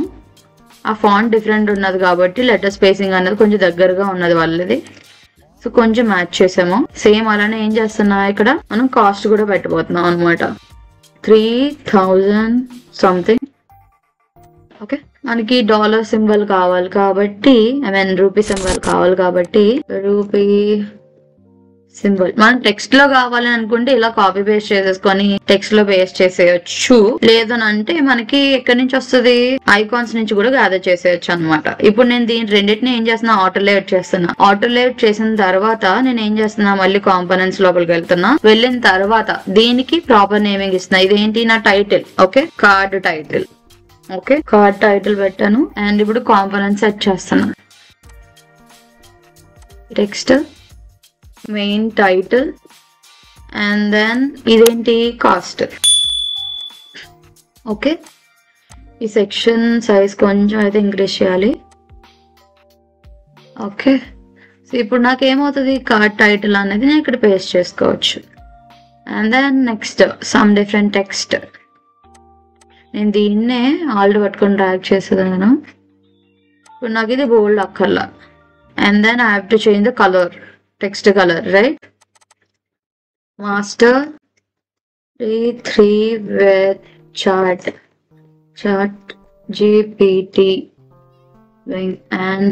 ఆ ఫాంట్ డిఫరెంట్ ఉన్నది కాబట్టి లెటర్ స్పేసింగ్ అనేది కొంచెం దగ్గరగా ఉన్నది వాళ్ళది. సో కొంచెం మ్యాచ్ చేసాము. సేమ్ అలానే ఏం చేస్తున్నా ఇక్కడ మనం కాస్ట్ కూడా పెట్టబోతున్నాం అనమాట. 3000 సంథింగ్. ఓకే, మనకి డాలర్ సింబల్ కావాలి కాబట్టి, ఐ మీన్ రూపీ సింబల్ కావాలి కాబట్టి రూపీ సింబల్ మనం టెక్స్ట్ లో కావాలని అనుకుంటే ఇలా కాపీ పేస్ట్ చేసేసుకొని టెక్స్ట్ లో పేస్ట్ చేసేయచ్చు. లేదనంటే మనకి ఎక్కడి నుంచి వస్తుంది, ఐకాన్స్ నుంచి కూడా గ్యాదర్ చేసేయచ్చు అనమాట. ఇప్పుడు నేను దీని రెండింటిని ఏం చేస్తున్నా, ఆటో లేఅవుట్ చేస్తున్నా. ఆటో లేఅవుట్ చేసిన తర్వాత నేను ఏం చేస్తున్నా, మళ్ళీ కాంపోనెంట్స్ లోపలికి వెళ్తున్నా. వెళ్ళిన తర్వాత దీనికి ప్రాపర్ నేమింగ్ ఇస్తున్నా. ఇదేంటి, నా title. Okay, card title. Okay, card title పెట్టాను. అండ్ ఇప్పుడు కాంపోనెంట్ సెట్ చేస్తున్నా. Text, main title, and then ఇదేంటి, కాస్ట్. ఓకే, ఈ సెక్షన్ సైజ్ కొంచెం అయితే ఇంక్రీజ్ చేయాలి. ఓకే, సో ఇప్పుడు నాకు ఏమవుతుంది, కార్డ్ టైటిల్ అనేది నేను ఇక్కడ పేస్ట్ చేసుకోవచ్చు. And then next some different text. నేను దీన్నే ఆల్రెడీ పట్టుకొని డ్రాగ్ చేసేదాను. ఇప్పుడు నాకు ఇది బోల్డ్ అక్కర్లా. And then I have to change the colour, text colour, right? Master 3 with chat GPT and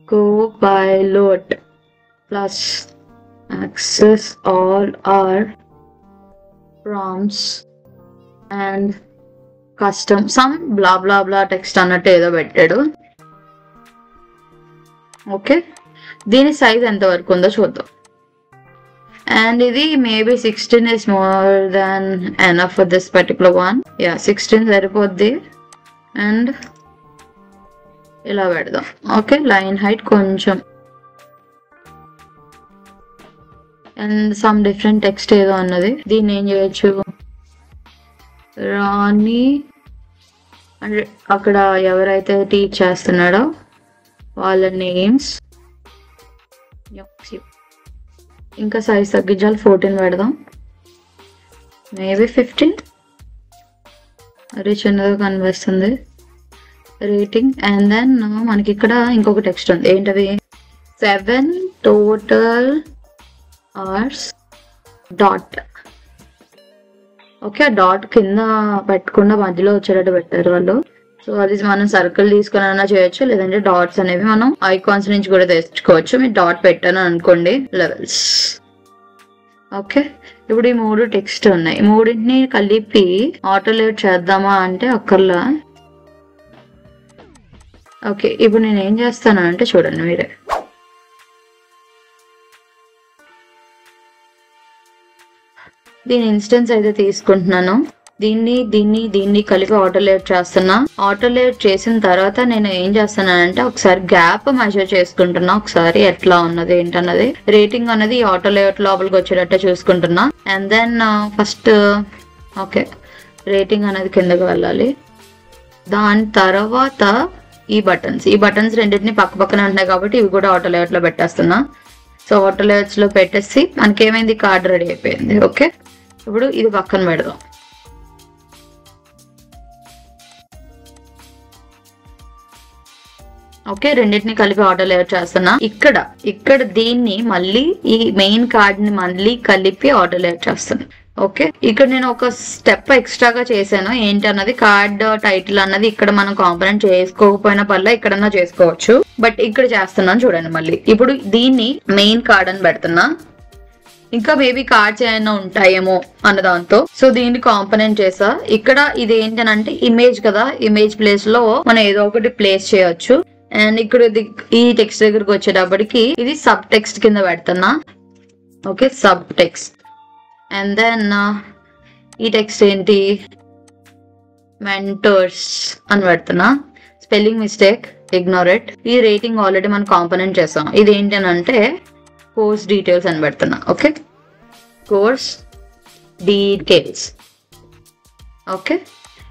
Copilot plus access all our prompts and custom some blah blah blah text అన్నట్టు ఏదో పెట్టాడు. Okay, దీని size ఎంత వరకు ఉందో చూద్దాం. And ఇది maybe 16 is more than enough for this particular one. Yeah, 16 సరిపోద్ది. అండ్ ఇలా పెడదాం. ఓకే, లైన్ హైట్ కొంచెం. అండ్ సమ్ డిఫరెంట్ టెక్స్ట్ ఏదో అన్నది. దీన్ని ఏం చేయొచ్చు, రాణి అంటే అక్కడ ఎవరైతే టీచ్ చేస్తున్నాడో వాళ్ళ నేమ్స్. ఇంకా సైజ్ తగ్గించాలి, 14 పెడదాం. మేబీ 15. అది చిన్నగా కనిపిస్తుంది. రేటింగ్. అండ్ దెన్ మనకి ఇక్కడ ఇంకొక టెక్స్ట్ ఉంది. ఏంటది, 7 total hours dot. Okay, dot కింద పెట్టకుండా మధ్యలో వచ్చేటట్టు పెట్టారు వాళ్ళు. సో అది మనం సర్కిల్ తీసుకుని చేయొచ్చు, లేదంటే డాట్స్ అనేవి మనం ఐకాన్స్ నుంచి కూడా తెచ్చుకోవచ్చు. మీరు డాట్ పెట్టాను అనుకోండి, లెవెల్స్. ఓకే, ఇప్పుడు ఈ 3 టెక్స్ట్ ఉన్నాయి. మూడింటిని కలిపి ఆటో లేఅవుట్ చేద్దామా అంటే అక్కర్లా. ఓకే, ఇప్పుడు నేను ఏం చేస్తాను అంటే చూడండి మీరే. దీని ఇన్స్టెన్స్ అయితే తీసుకుంటున్నాను. దీన్ని కలిపి ఆటో లేఅవుట్ చేస్తున్నా. ఆటో లేఅవుట్ చేసిన తర్వాత నేను ఏం చేస్తున్నానంటే ఒకసారి గ్యాప్ మెజర్ చేసుకుంటున్నా. ఒకసారి ఎట్లా ఉన్నది ఏంటన్నది, రేటింగ్ అనేది ఆటో లేఅవుట్ లోపలికి వచ్చేటట్టు చూసుకుంటున్నా. And then first okay, rating అనేది కిందకి వెళ్ళాలి. దాని తర్వాత ఈ బటన్స్ రెండింటిని పక్క పక్కన ఉంటున్నాయి కాబట్టి ఇవి కూడా ఆటో లేఅవుట్ లో పెట్టేస్తున్నా. సో ఆటో లేఅవుట్స్ లో పెట్టేసి మనకేమైంది, కార్డ్ రెడీ అయిపోయింది. ఓకే, ఇప్పుడు ఇది పక్కన పెడదాం. ఓకే, రెండింటిని కలిపి ఆటో లేఅవుట్ చేస్తున్నా. ఇక్కడ దీన్ని మళ్ళీ ఈ మెయిన్ కార్డ్ ని మళ్ళీ కలిపి ఆటో లేఅవుట్ చేస్తున్నా. ఓకే, ఇక్కడ నేను ఒక స్టెప్ ఎక్స్ట్రాగా చేశాను. ఏంటి అన్నది, కార్డ్ టైటిల్ అన్నది ఇక్కడ మనం కాంపోనెంట్ చేసుకోకపోయినా పర్లే, ఇక్కడన్నా చేసుకోవచ్చు. బట్ ఇక్కడ చేస్తున్నాను చూడండి మళ్ళీ. ఇప్పుడు దీన్ని మెయిన్ కార్డ్ అని పెడుతున్నా. ఇంకా మేబీ కార్డ్స్ ఏమైనా ఉంటాయేమో అన్న దాంతో సో దీన్ని కాంపోనెంట్ చేసా. ఇక్కడ ఇది ఏంటనంటే ఇమేజ్ కదా, ఇమేజ్ ప్లేస్ లో మనం ఏదో ఒకటి ప్లేస్ చేయొచ్చు. అండ్ ఇక్కడ ఈ టెక్స్ట్ దగ్గరకు వచ్చేటప్పటికి ఇది సబ్ టెక్స్ట్ కింద పెడుతున్నా. Okay, sub text. And then ఈ టెక్స్ట్ ఏంటి, మెంటర్స్ అని పెడుతున్నా. Spelling mistake, ignore it. ఈ రేటింగ్ ఆల్రెడీ మనం కాంపోనెంట్ చేసాం. ఇది ఏంటనంటే కోర్స్ డీటెయిల్స్ అని పెడుతున్నా. Okay, course details. ఓకే,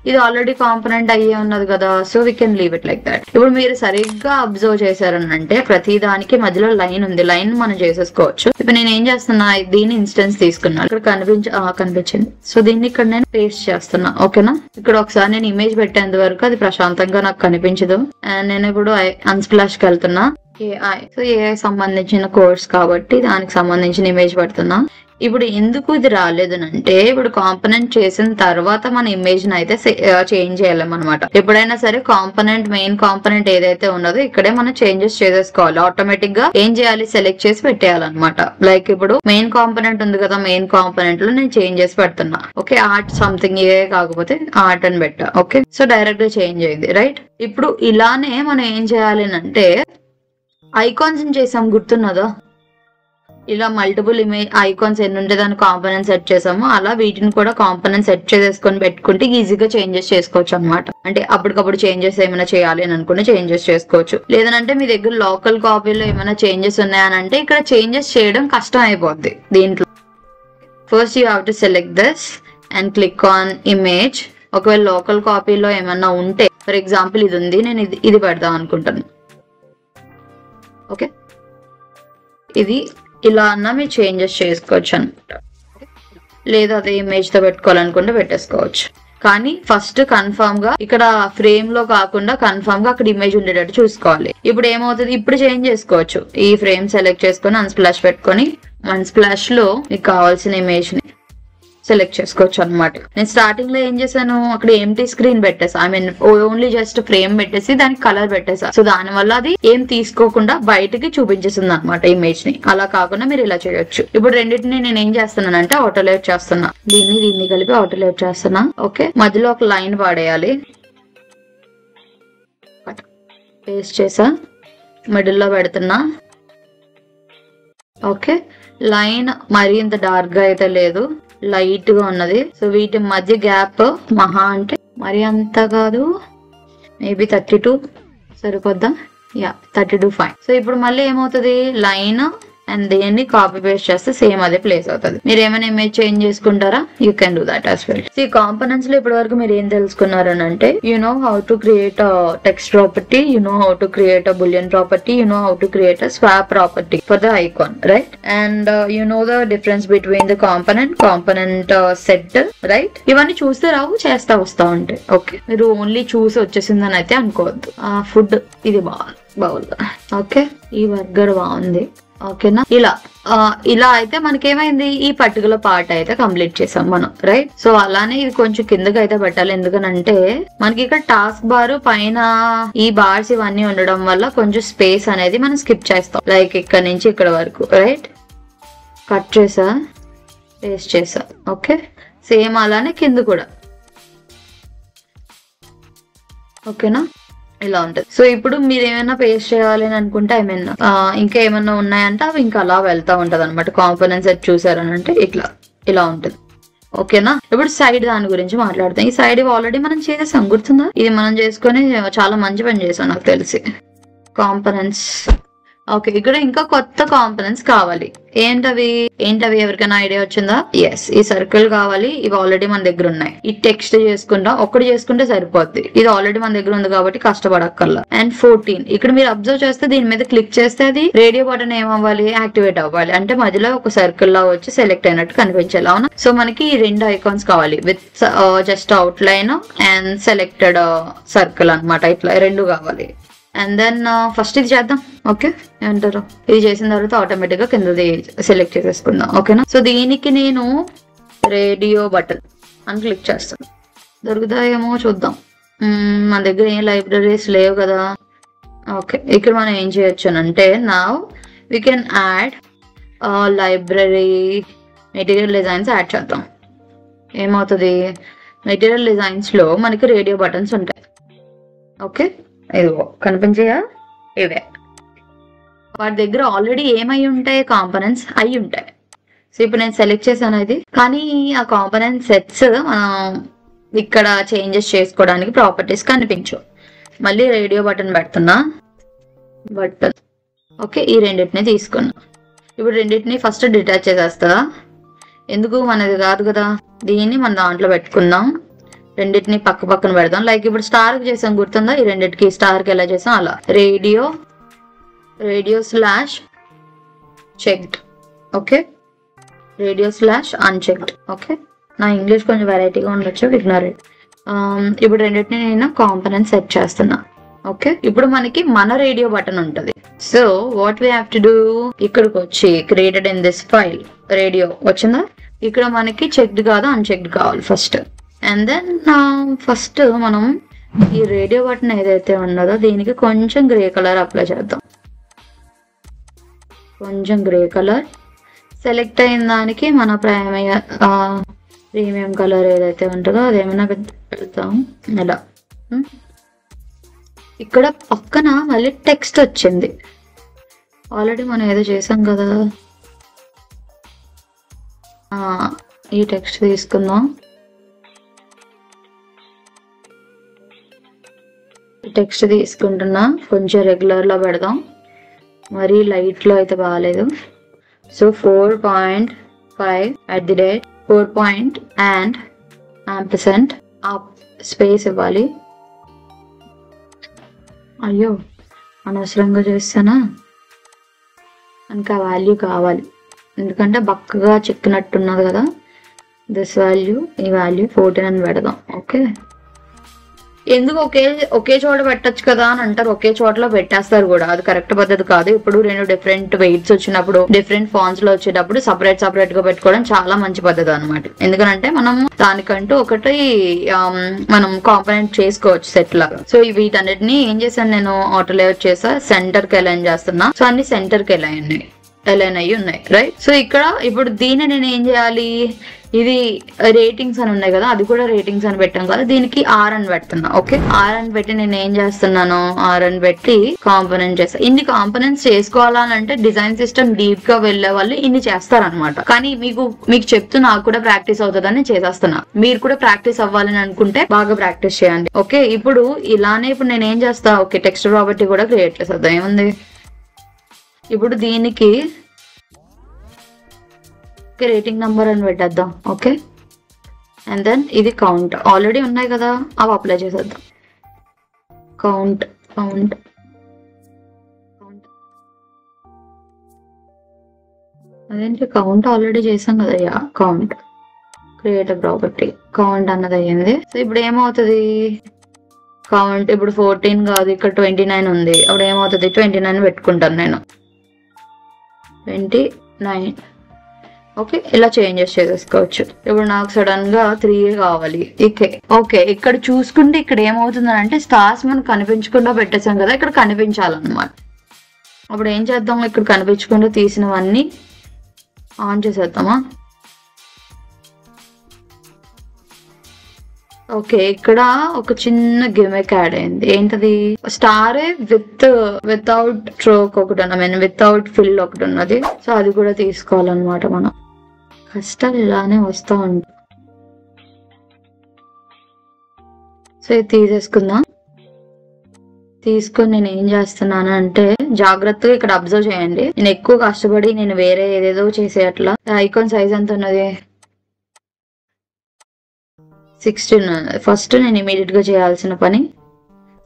ఇది ఆల్రెడీ కాంపోనెంట్ అయ్యే ఉన్నది కదా, so we can leave it like that. ఇప్పుడు మీరు సరిగ్గా అబ్జర్వ్ చేశారనంటే ప్రతి దానికి మధ్యలో లైన్ ఉంది, లైన్ మనం చేసేసుకోవచ్చు. ఇప్పుడు నేను ఏం చేస్తున్నా, దీన్ని ఇన్స్టెన్స్ తీసుకున్నాను, ఇక్కడ కనిపించింది. సో దీన్ని ఇక్కడ నేను పేస్ట్ చేస్తున్నా. ఓకేనా, ఇక్కడ ఒకసారి నేను ఇమేజ్ పెట్టేంత వరకు అది ప్రశాంతంగా నాకు కనిపించదు. అండ్ నేను ఇప్పుడు అన్స్ప్లాష్ కి వెళ్తున్నా. AI, సో AI సంబంధించిన కోర్స్ కాబట్టి దానికి సంబంధించిన ఇమేజ్ పెడుతున్నా. ఇప్పుడు ఎందుకు ఇది రాలేదనంటే, ఇప్పుడు కాంపోనెంట్ చేసిన తర్వాత మన ఇమేజ్ ని అయితే చేంజ్ చేయాలన్నమాట. ఎప్పుడైనా సరే కాంపోనెంట్, మెయిన్ కాంపోనెంట్ ఏదైతే ఉన్నదో ఇక్కడే మనం చేంజెస్ చేసేసుకోవాలి. ఆటోమేటిక్ గా ఏం చేయాలి, సెలెక్ట్ చేసి పెట్టేయాలన్నమాట. లైక్ ఇప్పుడు మెయిన్ కాంపోనెంట్ ఉంది కదా, మెయిన్ కాంపోనెంట్ లో నేను చేంజ్ చేసి పెడుతున్నా. ఓకే, ఆర్ట్ సంథింగ్ ఏ కాకపోతే ఆర్ట్ అని పెట్టా. ఓకే, సో డైరెక్ట్ గా చేంజ్ అయింది. రైట్, ఇప్పుడు ఇలానే మనం ఏం చేయాలి అంటే, ఐకాన్స్ చేసాం గుర్తున్నదా, ఇలా మల్టిపుల్ ఇమేజ్ ఐకాన్స్ ఎన్ని ఉంటే దాని కాంపోనెంట్ సెట్ చేసాము, అలా వీటిని కూడా కాంపోనెంట్ సెట్ చేసేసుకొని పెట్టుకుంటే ఈజీగా చేంజెస్ చేసుకోవచ్చు అనమాట. అంటే అప్పటికప్పుడు చేంజెస్ ఏమైనా చేయాలి అని అనుకుంటే చేంజెస్ చేసుకోవచ్చు. లేదంటే మీ దగ్గర లోకల్ కాపీలో ఏమైనా చేంజెస్ ఉన్నాయనంటే ఇక్కడ చేంజెస్ చేయడం కష్టం అయిపోద్ది. దీంట్లో first you have to select this and click on image. ఒకవేళ లోకల్ కాపీలో ఏమన్నా ఉంటే, ఫర్ ఎగ్జాంపుల్ ఇది ఉంది, నేను ఇది పెడదాం అనుకుంటాను. ఓకే, ఇది ఇలా అన్నా మీరు చేంజెస్ చేసుకోవచ్చు అనమాట. లేదా అదే ఇమేజ్ తో పెట్టుకోవాలనుకుంటే పెట్టేసుకోవచ్చు. కానీ ఫస్ట్ కన్ఫర్మ్ గా ఇక్కడ ఫ్రేమ్ లో కాకుండా కన్ఫర్మ్ గా అక్కడ ఇమేజ్ ఉండేటట్టు చూసుకోవాలి. ఇప్పుడు ఏమవుతుంది, ఇప్పుడు చేంజ్ చేసుకోవచ్చు. ఈ ఫ్రేమ్ సెలెక్ట్ చేసుకొని అన్స్ప్లాష్ పెట్టుకొని అన్స్ప్లాష్ లో మీకు కావాల్సిన ఇమేజ్ ని సెలెక్ట్ చేసుకోవచ్చు అనమాట. నేను స్టార్టింగ్ లో ఏం చేశాను, అక్కడ ఎంటీ స్క్రీన్ పెట్టేసా. I mean only just frame పెట్టేసి దానికి కలర్ పెట్టేసా. సో దాని వల్ల అది ఏం తీసుకోకుండా బయటకి చూపించేస్తుంది అనమాట ఇమేజ్ ని. అలా కాకుండా మీరు ఇలా చేయొచ్చు. ఇప్పుడు రెండింటిని నేను ఏం చేస్తున్నానంటే ఆటోలేట్ చేస్తున్నా. దీన్ని కలిపి ఆటోలేట్ చేస్తున్నా. ఓకే, మధ్యలో ఒక లైన్ వాడేయాలి. పేస్ట్ చేసా, మిడిల్ లో పెడుతున్నా. ఓకే, లైన్ మరీ ఇంత డార్క్ గా అయితే లేదు, లైట్ గా ఉన్నది. సో వీటి మధ్య గ్యాప్ మహా అంటే మరి అంత కాదు, మేబీ 32 సరిపోద్దా? Yeah, 32 fine. సో ఇప్పుడు మళ్ళీ ఏమవుతుంది, లైన్ అండ్ దేన్ని కాపీ పేస్ట్ చేస్తే సేమ్ అదే ప్లేస్ అవుతుంది. మీరు ఏమైనా ఇమేజ్ చేంజ్ చేసుకుంటారా, you can do that as well. ఈ కాంపోనెంట్స్ లో ఇప్పటి వరకు మీరు ఏం తెలుసుకున్నారని అంటే, you know how to create text property, you know how to create boolean property, you know how to create swap property for the icon, right? And you know the difference between the component set, right? ఇవన్నీ చూస్తే రావు, చేస్తా వస్తా ఉంటాయి. Okay, మీరు only చూసి వచ్చేసిందని అయితే అనుకోవద్దు. ఫుడ్ ఇది బాగుంది. ఓకే, ఈ బర్గర్ బాగుంది. ఓకేనా, ఇలా అయితే మనకేమైంది, ఈ పర్టికులర్ పార్ట్ అయితే కంప్లీట్ చేసాం మనం, రైట్? సో అలానే ఇది కొంచెం కిందకి అయితే పెట్టాలి. ఎందుకనంటే మనకి ఇక్కడ టాస్క్ బార్ పైన ఈ బార్స్ ఇవన్నీ ఉండడం వల్ల కొంచెం స్పేస్ అనేది మనం స్కిప్ చేస్తాం. లైక్ ఇక్కడ నుంచి ఇక్కడ వరకు, రైట్? కట్ చేసా, పేస్ట్ చేసా. ఓకే, సేమ్ అలానే కింద కూడా. ఓకేనా, ఇలా ఉంటది. సో ఇప్పుడు మీరు ఏమైనా పేస్ట్ చేయాలి అని అనుకుంటే, ఐ మీన్ ఇంకా ఏమన్నా ఉన్నాయంటే అవి ఇంకా అలా వెళ్తా ఉంటది అనమాట. కాంపోనెంట్స్ సెట్ చూసారని అంటే ఇలా ఉంటది. ఓకేనా, ఇప్పుడు సైడ్ దాని గురించి మాట్లాడతాం. ఈ సైడ్ ఆల్రెడీ మనం చేసేసాం, గుర్తుందా? ఇది మనం చేసుకుని చాలా మంచి పని చేసాం నాకు తెలిసి. కాంపోనెంట్స్. ఓకే, ఇక్కడ ఇంకా కొత్త కాంపోనెంట్స్ కావాలి. ఏంటవి ఎవరికైనా ఐడియా వచ్చిందా? ఎస్, ఈ సర్కిల్ కావాలి. ఇవి ఆల్రెడీ మన దగ్గర ఉన్నాయి. ఈ టెక్స్ట్ చేసుకుంటా, ఒక్కటి చేసుకుంటే సరిపోద్ది. ఇది ఆల్రెడీ మన దగ్గర ఉంది కాబట్టి కష్టపడక్కర్లా. అండ్ 14 ఇక్కడ మీరు అబ్జర్వ్ చేస్తే దీని మీద క్లిక్ చేస్తే అది రేడియో బటన్ ఏమవ్వాలి, యాక్టివేట్ అవ్వాలి. అంటే మధ్యలో ఒక సర్కిల్ లా వచ్చి సెలెక్ట్ అయినట్టు కనిపించాలి. అవునా? సో మనకి ఈ 2 ఐకాన్స్ కావాలి, with just out line and selected circle అనమాట. ఇట్లా 2 కావాలి. అండ్ దెన్ ఫస్ట్ ఇది చేద్దాం. ఓకే, ఏమంటారు? ఇది చేసిన తర్వాత ఆటోమేటిక్ గా కిందది సెలెక్ట్ చేసేసుకుందాం. ఓకేనా, సో దీనికి నేను రేడియో బటన్ అని క్లిక్ చేస్తాను. దొరుకుతాయేమో చూద్దాం. మన దగ్గర ఏం లైబ్రరీస్ లేవు కదా. ఓకే, ఇక్కడ మనం ఏం చేయొచ్చు అంటే, now we can add library material designs add చేద్దాం. ఏమవుతుంది, మెటీరియల్ డిజైన్స్ లో మనకి రేడియో బటన్స్ ఉంటాయి. ఓకే, ఇదిగో కనిపించాయా, ఇవే. వాటి దగ్గర ఆల్రెడీ ఏమై ఉంటాయి, కాంపోనెంట్స్ అయి ఉంటాయి. సో ఇప్పుడు నేను సెలెక్ట్ చేశాను ఇది. కానీ ఆ కాంపోనెంట్ సెట్స్ మనం ఇక్కడ చేంజెస్ చేసుకోవడానికి ప్రాపర్టీస్ కనిపించవు. మళ్ళీ రేడియో బటన్ పెడుతున్నా, బటన్. ఓకే, ఈ రెండింటిని తీసుకున్నా. ఇప్పుడు రెండింటిని ఫస్ట్ డిటాచ్ చేసేస్తా. ఎందుకు, మనది కాదు కదా. దీన్ని మన దాంట్లో పెట్టుకుందాం. రెండింటిని పక్క పక్కన పెడదాం. లైక్ ఇప్పుడు స్టార్ కి చేసాం గుర్తుందా, ఈ రెండింటికి స్టార్ కి ఎలా చేసాం అలా. Radio slash checked. Okay, radio slash unchecked. Okay, నా ఇంగ్లీష్ కొంచెం వెరైటీగా ఉండొచ్చు, ఇగ్నోర్ ఇట్. ఇప్పుడు రెండింటిని నేను కాంపోనెంట్ సెట్ చేస్తున్నా. ఓకే, ఇప్పుడు మనకి మన రేడియో బటన్ ఉంటుంది. So what we have to do, ఇక్కడికి వచ్చి created in this file radio వచ్చిందా, ఇక్కడ మనకి చెక్డ్ కాదు అన్చెక్డ్ కావాలి ఫస్ట్. అండ్ దెన్ ఫస్ట్ మనం ఈ రేడియో బటన్ ఏదైతే ఉన్నదో దీనికి కొంచెం గ్రే కలర్ అప్లై చేద్దాం. కొంచెం గ్రే కలర్ సెలెక్ట్ అయిన దానికి మన ప్రీమియం కలర్ ఏదైతే ఉంటుందో అదేమైనా పెడతాం ఇలా. ఇక్కడ పక్కన మళ్ళీ టెక్స్ట్ వచ్చింది, ఆల్రెడీ మనం ఏదో చేసాం కదా. ఈ టెక్స్ట్ తీసుకుందాం. టెక్స్ట్ తీసుకుంటున్నా, కొంచెం రెగ్యులర్ లో పెడదాం, మరీ లైట్ లో అయితే బాగాలేదు. సో 4.5 4 అండ్ ఆంపర్సెంట్ స్పేస్ ఇవ్వాలి. అయ్యో అనవసరంగా చేస్తానా, మనకు ఆ వాల్యూ కావాలి ఎందుకంటే బక్కగా చెక్కినట్టున్నది కదా. దిస్ వాల్యూ, ఈ వాల్యూ 14 అని పెడదాం. ఓకే, ఎందుకు ఒకే చోట పెట్టచ్చు కదా అని అంటారు, ఒకే చోటలో పెట్టేస్తారు కూడా, అది కరెక్ట్ పద్ధతి కాదు. ఇప్పుడు 2 డిఫరెంట్ వెయిట్స్ వచ్చినప్పుడు, డిఫరెంట్ ఫాన్స్ లో వచ్చేటప్పుడు సపరేట్ గా పెట్టుకోవడం చాలా మంచి పద్ధతి అనమాట. ఎందుకంటే మనం దానికంటూ ఒకటి మనం కాంపోనెంట్ చేసుకోవచ్చు సెట్ లాగా. సో వీటన్నిటిని ఏం చేశాను నేను, ఆటో లేఅవుట్ చేసా, సెంటర్ కి అలైన్ చేస్తున్నా. సో అన్ని సెంటర్ కి అలైన్ అయ్యి ఉన్నాయి, రైట్. సో ఇక్కడ ఇప్పుడు దీన్ని నేను ఏం చేయాలి, ఇది రేటింగ్స్ అని ఉన్నాయి కదా, అది కూడా రేటింగ్స్ అని పెట్టాం కదా, దీనికి R అని పెడుతున్నా. ఓకే, R అని పెట్టి నేను ఏం చేస్తున్నాను, R అని పెట్టి కాంపోనెంట్ చేస్తా. ఇన్ని కాంపోనెంట్స్ చేసుకోవాలంటే డిజైన్ సిస్టమ్ డీప్ గా వెళ్లే వాళ్ళు ఇన్ని చేస్తారనమాట. కానీ మీకు చెప్తూ నాకు కూడా ప్రాక్టీస్ అవుతుందని చేసేస్తున్నా. మీరు కూడా ప్రాక్టీస్ అవ్వాలని అనుకుంటే బాగా ప్రాక్టీస్ చేయండి. ఓకే, ఇప్పుడు ఇలానే ఇప్పుడు నేను ఏం చేస్తా, ఓకే టెక్స్ట్ ప్రాపర్టీ కూడా క్రియేట్ చేసేద్దాం. ఏముంది, ఇప్పుడు దీనికి రేటింగ్ నంబర్ అని పెట్టేద్దాం. ఓకే, అండ్ దెన్ ఇది కౌంట్ ఆల్రెడీ ఉన్నాయి కదా, అవి అప్లై చేసేద్దాం. కౌంట్ అదేంటి, కౌంట్ ఆల్రెడీ చేసాం కదా. Yeah, count create property count అన్నది అయ్యింది. సో ఇప్పుడు ఏమవుతుంది, కౌంట్ ఇప్పుడు 14 కాదు, ఇక్కడ 29 ఉంది. అప్పుడు ఏమవుతుంది, 29 పెట్టుకుంటాను నేను, 29. ఓకే, ఇలా చేంజెస్ చేసేసుకోవచ్చు. ఇప్పుడు నాకు సడన్ గా 3 కావాలి. ఓకే, ఇక్కడ చూసుకుంటే ఇక్కడ ఏమవుతుందని అంటే స్టార్స్ మనకు కనిపించకుండా పెట్టేసాం కదా, ఇక్కడ కనిపించాలన్నమాట. అప్పుడు ఏం చేద్దాం, ఇక్కడ కనిపించకుండా తీసినవన్నీ ఆన్ చేసేద్దామా. ఓకే, ఇక్కడ ఒక చిన్న గిమిక్ యాడ్ అయింది. ఏంటది, స్టార్ వితౌట్ స్ట్రోక్ ఒకటి ఉన్నది, వితౌట్ ఫిల్ ఒకటి ఉన్నది. సో అది కూడా తీసుకోవాలన్నమాట. మనం కష్టాలు ఇలానే వస్తూ ఉంటాయి. సో ఇది తీసేసుకుందాం. తీసుకొని నేను ఏం చేస్తున్నాను అంటే, జాగ్రత్తగా ఇక్కడ అబ్జర్వ్ చేయండి. నేను ఎక్కువ కష్టపడి నేను వేరే ఏదేదో చేసేయట్లా. ఐకాన్ సైజ్ ఎంత ఉన్నది, 16. ఫస్ట్ నేను ఇమీడియట్ గా చేయాల్సిన పని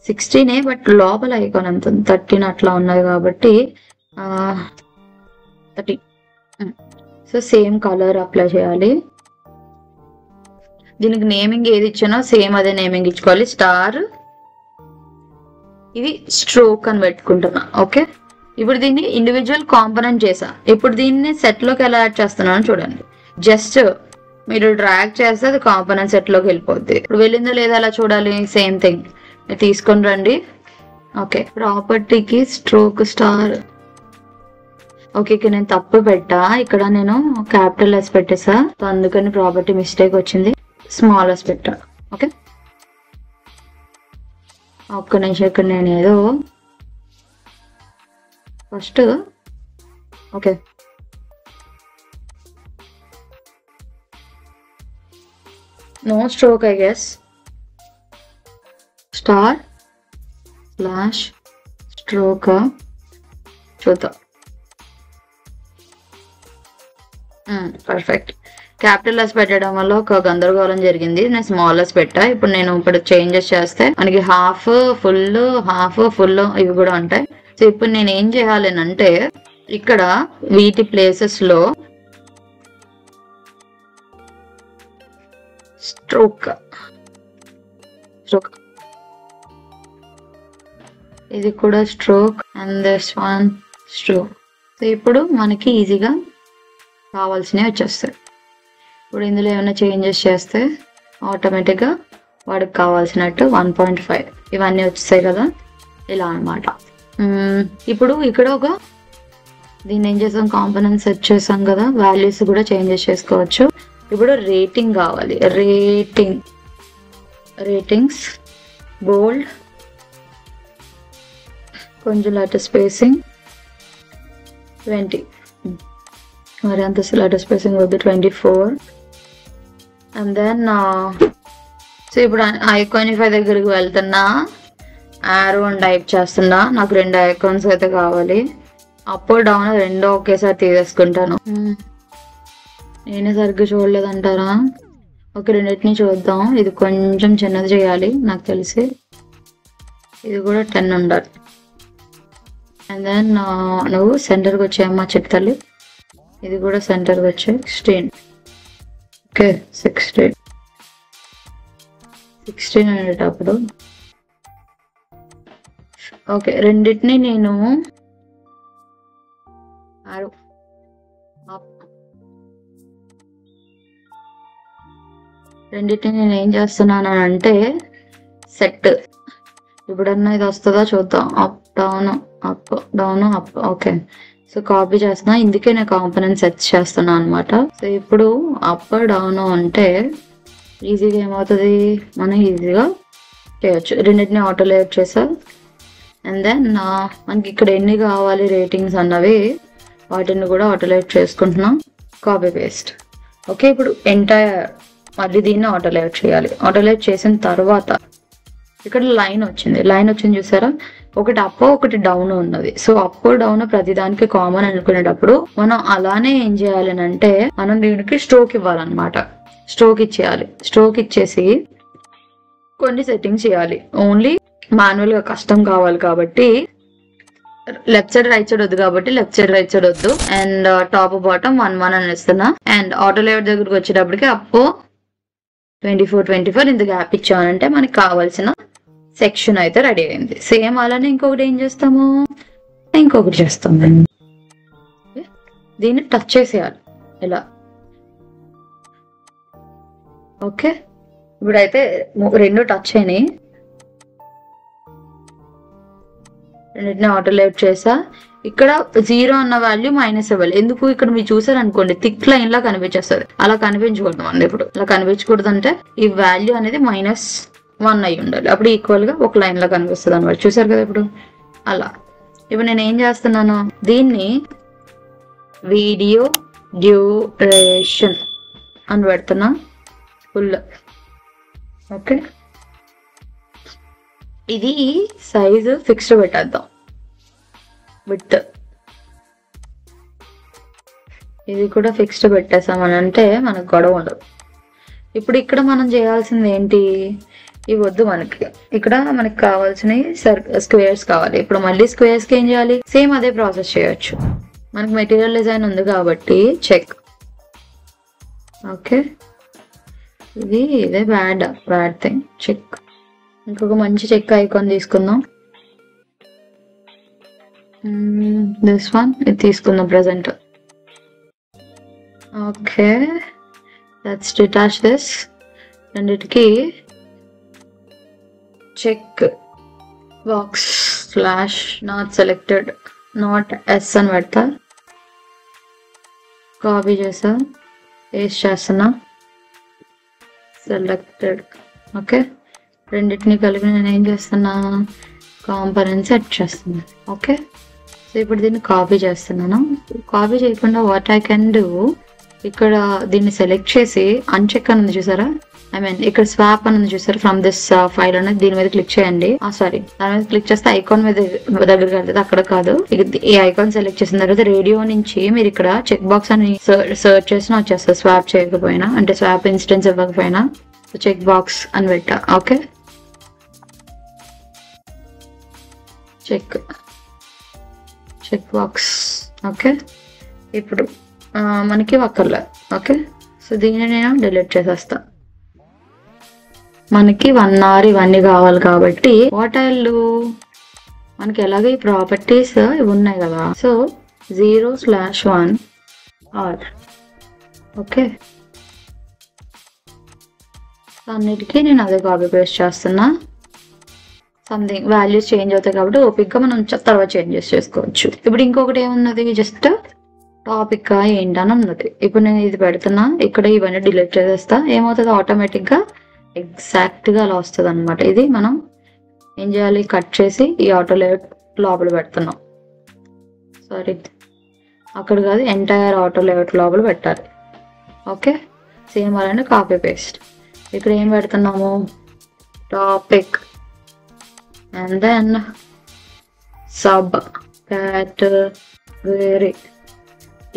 16, బట్ లోపల ఐకాన్ ఎంత 13 అట్లా ఉన్నది కాబట్టి 30. సో సేమ్ కలర్ అప్లై చేయాలి. దీనికి నేమింగ్ ఏది ఇచ్చానో సేమ్ అదే నేమింగ్ ఇచ్చుకోవాలి. స్టార్, ఇది స్ట్రోక్ అని పెట్టుకుంటున్నా. ఓకే, ఇప్పుడు దీన్ని ఇండివిజువల్ కాంపోనెంట్ చేసా. ఇప్పుడు దీన్ని సెట్ లోకి ఎలా యాడ్ చేస్తున్నాను చూడండి. జస్ట్ మీరు డ్రాగ్ చేస్తే అది కాంపోనెంట్ సెట్ లోకి వెళ్ళిపోద్ది. ఇప్పుడు వెళ్ళిందో లేదా అలా చూడాలి, సేమ్ థింగ్ తీసుకొని రండి. ఓకే, ప్రాపర్టీకి స్ట్రోక్ స్టార్. ఓకే, ఇక్కడ నేను తప్పు పెట్టా, ఇక్కడ నేను క్యాపిటల్ ఎస్ పెట్టేసా, అందుకని ప్రాపర్టీ మిస్టేక్ వచ్చింది, స్మాల్ ఎస్ పెట్టా. ఓకే, ఒక్క నిమిషం, ఇక్కడ నేను ఏదో first. Okay, no stroke I guess. Star slash stroke చూద్దాం. పర్ఫెక్ట్. క్యాపిటల్ పెట్టడం వల్ల ఒక గందరగోళం జరిగింది. నేను స్మాల్ పెట్టా. ఇప్పుడు చేంజెస్ చేస్తే మనకి హాఫ్ ఫుల్ ఇవి కూడా ఉంటాయి. సో ఇప్పుడు నేను ఏం చేయాలి అంటే ఇక్కడ వీటి ప్లేసెస్ లో స్ట్రోక్ ఇది కూడా stroke and this one stroke. So ఇప్పుడు మనకి ఈజీగా కావాల్సినవి వచ్చేస్తాయి. ఇప్పుడు ఇందులో ఏమైనా చేంజెస్ చేస్తే ఆటోమేటిక్గా వాడికి కావాల్సినట్టు 1.5 ఇవన్నీ వచ్చేస్తాయి కదా, ఇలా అనమాట. ఇప్పుడు ఇక్కడ దీన్ని ఏం చేసాం, కాంపోనెంట్స్ సెట్ చేసాం కదా, వాల్యూస్ కూడా చేంజెస్ చేసుకోవచ్చు. ఇప్పుడు రేటింగ్ కావాలి. రేటింగ్స్ బోల్డ్, కొంచెం లెటర్ స్పేసింగ్ 20, మరి అంత లెటర్ స్పేసింగ్ వద్దు 24. అండ్ దెన్ సో ఇప్పుడు I25 దగ్గరికి వెళ్తున్నా, ఆరో అని టైప్ చేస్తున్నా. నాకు 2 ఐకాన్స్ అయితే కావాలి. అప్ డౌన్ 2 ఒకేసారి తీసేసుకుంటాను. నేనే సరిగ్గా చూడలేదంటారా? ఒక రెండింటిని చూద్దాం. ఇది కొంచెం చిన్నది చేయాలి నాకు తెలిసి. ఇది కూడా 10 ఉండాలి. అండ్ దెన్ నువ్వు సెంటర్కి వచ్చాయమ్మా చెప్తాలి. ఇది కూడా సెంటర్కి వచ్చాయి 16. ఓకే 16 అనేటప్పుడు ఓకే రెండింటిని నేను ఏం చేస్తున్నాను అంటే సెట్. ఇప్పుడన్నా ఇది వస్తుందా చూద్దాం. Up down up. Okay so copy చేస్తున్నా. ఇందుకే నేను కాంపోనెంట్ సెట్ చేస్తున్నా అనమాట. సో ఇప్పుడు అప్ డౌన్ అంటే ఈజీగా ఏమవుతుంది, మనం ఈజీగా చేయొచ్చు. రెండింటిని ఆటో లేఅవుట్ చేసా. అండ్ దెన్ మనకి ఇక్కడ ఎన్ని కావాలి రేటింగ్స్ అన్నవి, వాటిని కూడా ఆటో లేఅవుట్ చేసుకుంటున్నాం. Copy paste. ఓకే ఇప్పుడు ఎంటైర్ మళ్ళీ దీన్ని ఆటో లేఅవుట్ చేయాలి. ఆటో లేఅవుట్ చేసిన తర్వాత ఇక్కడ లైన్ వచ్చింది చూసారా, ఒకటి అప్ ఒకటి డౌన్ ఉన్నది. సో అప్ డౌన్ ప్రతిదానికి కామన్ అనుకునేటప్పుడు మనం అలానే ఏం చేయాలి అంటే మనం దీనికి స్ట్రోక్ ఇవ్వాలన్నమాట. స్ట్రోక్ ఇచ్చేసి కొన్ని సెట్టింగ్స్ చేయాలి. ఓన్లీ మాన్యువల్ గా కష్టం కావాలి కాబట్టి లెఫ్ట్ సైడ్ రైట్ సైడ్ వద్దు కాబట్టి లెఫ్ట్ సైడ్ రైట్ సైడ్ వద్దు. అండ్ టాప్ బాటమ్ 1 అని ఇస్తున్నా. అండ్ ఆటో లేఅవుట్ దగ్గరకు వచ్చేటప్పటికి అప్ 24 ఇంత గ్యాప్ ఇచ్చామంటే మనకి కావాల్సిన సెక్షన్ అయితే రెడీ అయింది. సేమ్ అలానే ఇంకొకటి ఏం చేస్తాము, ఇంకొకటి చేస్తాము. దీన్ని టచ్ చేసేయాలి ఇలా. ఓకే ఇప్పుడైతే 2 టచ్ అయినాయి. రెండింటిని ఆటో లేఅవుట్ చేసా. ఇక్కడ 0 అన్న వాల్యూ మైనస్ ఇవ్వాలి. ఎందుకు, ఇక్కడ మీరు చూసారు అనుకోండి థిక్ లైన్ లా కనిపించేస్తుంది. అలా కనిపించకూడదు అండి. ఇప్పుడు అలా కనిపించకూడదు అంటే ఈ వాల్యూ అనేది -1 అయి ఉండాలి. అప్పుడు ఈక్వల్ గా ఒక లైన్ లా కనిపిస్తుంది అనమాట. చూసారు కదా ఇప్పుడు అలా. ఇప్పుడు నేను ఏం చేస్తున్నాను, దీన్ని వీడియో డ్యూరేషన్ అని పెడుతున్నా ఫుల్. ఓకే ఇది సైజు ఫిక్స్డ్ పెట్టేద్దాం. విత్ ఇది కూడా ఫిక్స్డ్ పెట్టేసామని అంటే మనకు గొడవ ఉండదు. ఇప్పుడు ఇక్కడ మనం చేయాల్సింది ఏంటి, ఇవి వద్దు మనకి. ఇక్కడ మనకి కావాల్సినవి స్క్వేర్స్ కావాలి. ఇప్పుడు మళ్ళీ స్క్వేర్స్ కి ఏం చేయాలి, సేమ్ అదే ప్రాసెస్ చేయొచ్చు. మనకి మెటీరియల్ డిజైన్ ఉంది కాబట్టి చెక్. ఓకే ఇదే బ్యాడ్ థింగ్. చెక్. ఇంకొక మంచి చెక్ ఐకాన్ తీసుకుందాం. దిస్ వన్ ఇది తీసుకుందాం present. Okay let's detach this. రెండిటికి check box /not selected not S అని పెడతా. కాపీ చేసా, పేస్ట్ చేస్తున్నా, సెలెక్టెడ్. ఓకే రెండింటిని కలిపి నేను ఏం చేస్తున్నా, కాంపోనెంట్ సెట్ చేస్తున్నా. ఓకే సో ఇప్పుడు దీన్ని కాపీ చేస్తున్నాను. కాపీ చేయకుండా వాట్ ఐ కెన్ డూ, ఇక్కడ దీన్ని సెలెక్ట్ చేసి అన్చెక్ అని ఉంది చూసారా, ఐ మీన్ ఇక్కడ స్వాప్ అని ఉంది చూసారా, ఫ్రమ్ దిస్ ఫైల్ అనేది దీని మీద క్లిక్ చేయండి. సారీ, దాని మీద క్లిక్ చేస్తే ఐకాన్ మీద దగ్గరికి వెళ్తుంది, అక్కడ కాదు. ఈ ఐకాన్ సెలెక్ట్ చేసిన తర్వాత రేడియో నుంచి మీరు ఇక్కడ చెక్ బాక్స్ అని సర్చ్ చేసినా వచ్చేస్తుంది, స్వాప్ చేయకపోయినా, అంటే స్వాప్ ఇన్స్టెన్స్ ఇవ్వకపోయినా. చెక్ బాక్స్ అని పెట్టా. Okay, check box. ఓకే, ఇప్పుడు మనకి ఒక్కర్లే. ఓకే, సో దీన్ని నేను డిలీట్ చేసేస్తా. మనకి 1 hour ఇవన్నీ కావాలి కాబట్టి వాటర్లు మనకి ఎలాగో ఈ ప్రాపర్టీస్ ఇవి ఉన్నాయి కదా, సో 0/1 hour. ఓకే, అన్నిటికీ నేను అదే కాపీ పేస్ట్ చేస్తున్నా. సంథింగ్ వాల్యూస్ చేంజ్ అవుతాయి కాబట్టి ఓపిక్గా మనం తర్వాత చేంజెస్ చేసుకోవచ్చు. ఇప్పుడు ఇంకొకటి ఏమున్నది, జస్ట్ టాపిక్ ఏంటని ఉన్నది. ఇప్పుడు నేను ఇది పెడుతున్నా, ఇక్కడ ఇవన్నీ డిలీట్ చేసేస్తా. ఏమవుతుంది, ఆటోమేటిక్గా ఎగ్జాక్ట్గా అలా వస్తుంది అనమాట. ఇది మనం ఏం చేయాలి, కట్ చేసి ఈ ఆటో లేఅవుట్ లోపల పెడుతున్నాం. సారీ, అక్కడ కాదు, ఎంటైర్ ఆటో లేఅవుట్ లోపల పెట్టాలి. ఓకే, సేమ్ అలానే కాపీ పేస్ట్. ఇక్కడ ఏం పెడుతున్నాము, topic and then subcategory.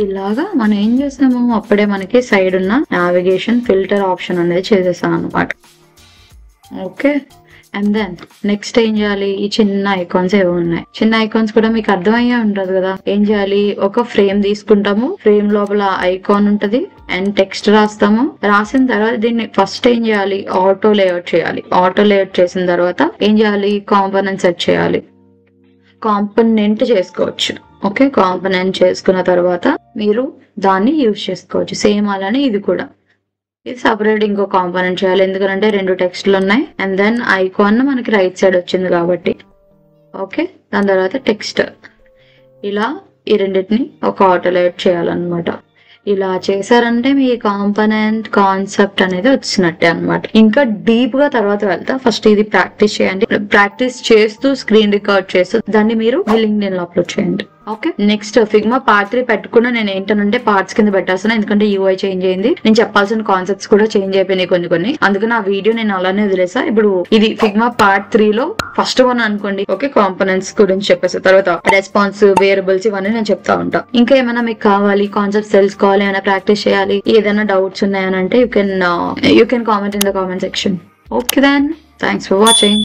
ఇలాగా మనం ఏం చేసాము, అప్పుడే మనకి సైడ్ ఉన్న నావిగేషన్ ఫిల్టర్ ఆప్షన్ అనేది చేసేసాం అనమాట. ఓకే, అండ్ దెన్ నెక్స్ట్ ఏం చేయాలి, ఈ చిన్న ఐకాన్స్ ఏవో ఉన్నాయి. చిన్న ఐకాన్స్ కూడా మీకు అర్థమయ్యే ఉంటది కదా. ఏం చేయాలి, ఒక ఫ్రేమ్ తీసుకుంటాము, ఫ్రేమ్ లోపల ఐకాన్ ఉంటది అండ్ టెక్స్ట్ రాస్తాము. రాసిన తర్వాత దీన్ని ఫస్ట్ ఏం చేయాలి, ఆటో లేఅవుట్ చేయాలి. ఆటో లేఅవుట్ చేసిన తర్వాత ఏం చేయాలి, కాంపోనెంట్ సెట్ చేయాలి. కాంపోనెంట్ చేసుకోవచ్చు. ఓకే, కాంపోనెంట్ చేసుకున్న తర్వాత మీరు దాన్ని యూజ్ చేసుకోవచ్చు. సేమ్ అలానే ఇది కూడా, ఇది సపరేట్ ఇంకో కాంపోనెంట్ చేయాలి, ఎందుకంటే 2 టెక్స్ట్లు ఉన్నాయి. అండ్ దెన్ ఐకాన్ మనకి రైట్ సైడ్ వచ్చింది కాబట్టి. ఓకే, దాని తర్వాత టెక్స్ట్. ఇలా ఈ రెండింటిని ఒక ఆటో లేఅవుట్ చేయాలన్నమాట. ఇలా చేశారంటే మీ కాంపోనెంట్ కాన్సెప్ట్ అనేది వచ్చినట్టే అనమాట. ఇంకా డీప్ గా తర్వాత వెళ్తా, ఫస్ట్ ఇది ప్రాక్టీస్ చేయండి. ప్రాక్టీస్ చేస్తూ స్క్రీన్ రికార్డ్ చేస్తూ దాన్ని మీరు లింక్డ్ఇన్ లో అప్లోడ్ చేయండి. ఓకే, నెక్స్ట్ ఫిగ్మా పార్ట్ 3 పెట్టుకున్నా నేను ఏంటంటే పార్ట్స్ కింద పెట్టేస్తున్నా, ఎందుకంటే యూఐ చేంజ్ అయింది, నేను చెప్పాల్సిన కాన్సెప్ట్స్ కూడా చేంజ్ అయిపోయినాయి కొన్ని. అందుకని ఆ వీడియో నేను అలానే వదిలేసా. ఇప్పుడు ఇది ఫిగ్మా పార్ట్ 3 లో ఫస్ట్ వన్ అనుకోండి. ఓకే, కాంపోనెంట్స్ గురించి చెప్పేస్తా, తర్వాత రెస్పాన్స్, వేరియబుల్స్ ఇవన్నీ నేను చెప్తా ఉంటా. ఇంకా ఏమైనా మీకు కావాలి, కాన్సెప్ట్స్ తెలుసుకోవాలి, ఏమైనా ప్రాక్టీస్ చేయాలి, ఏదైనా డౌట్స్ ఉన్నాయనంటే you can comment in the comment section. Okay then, thanks for watching.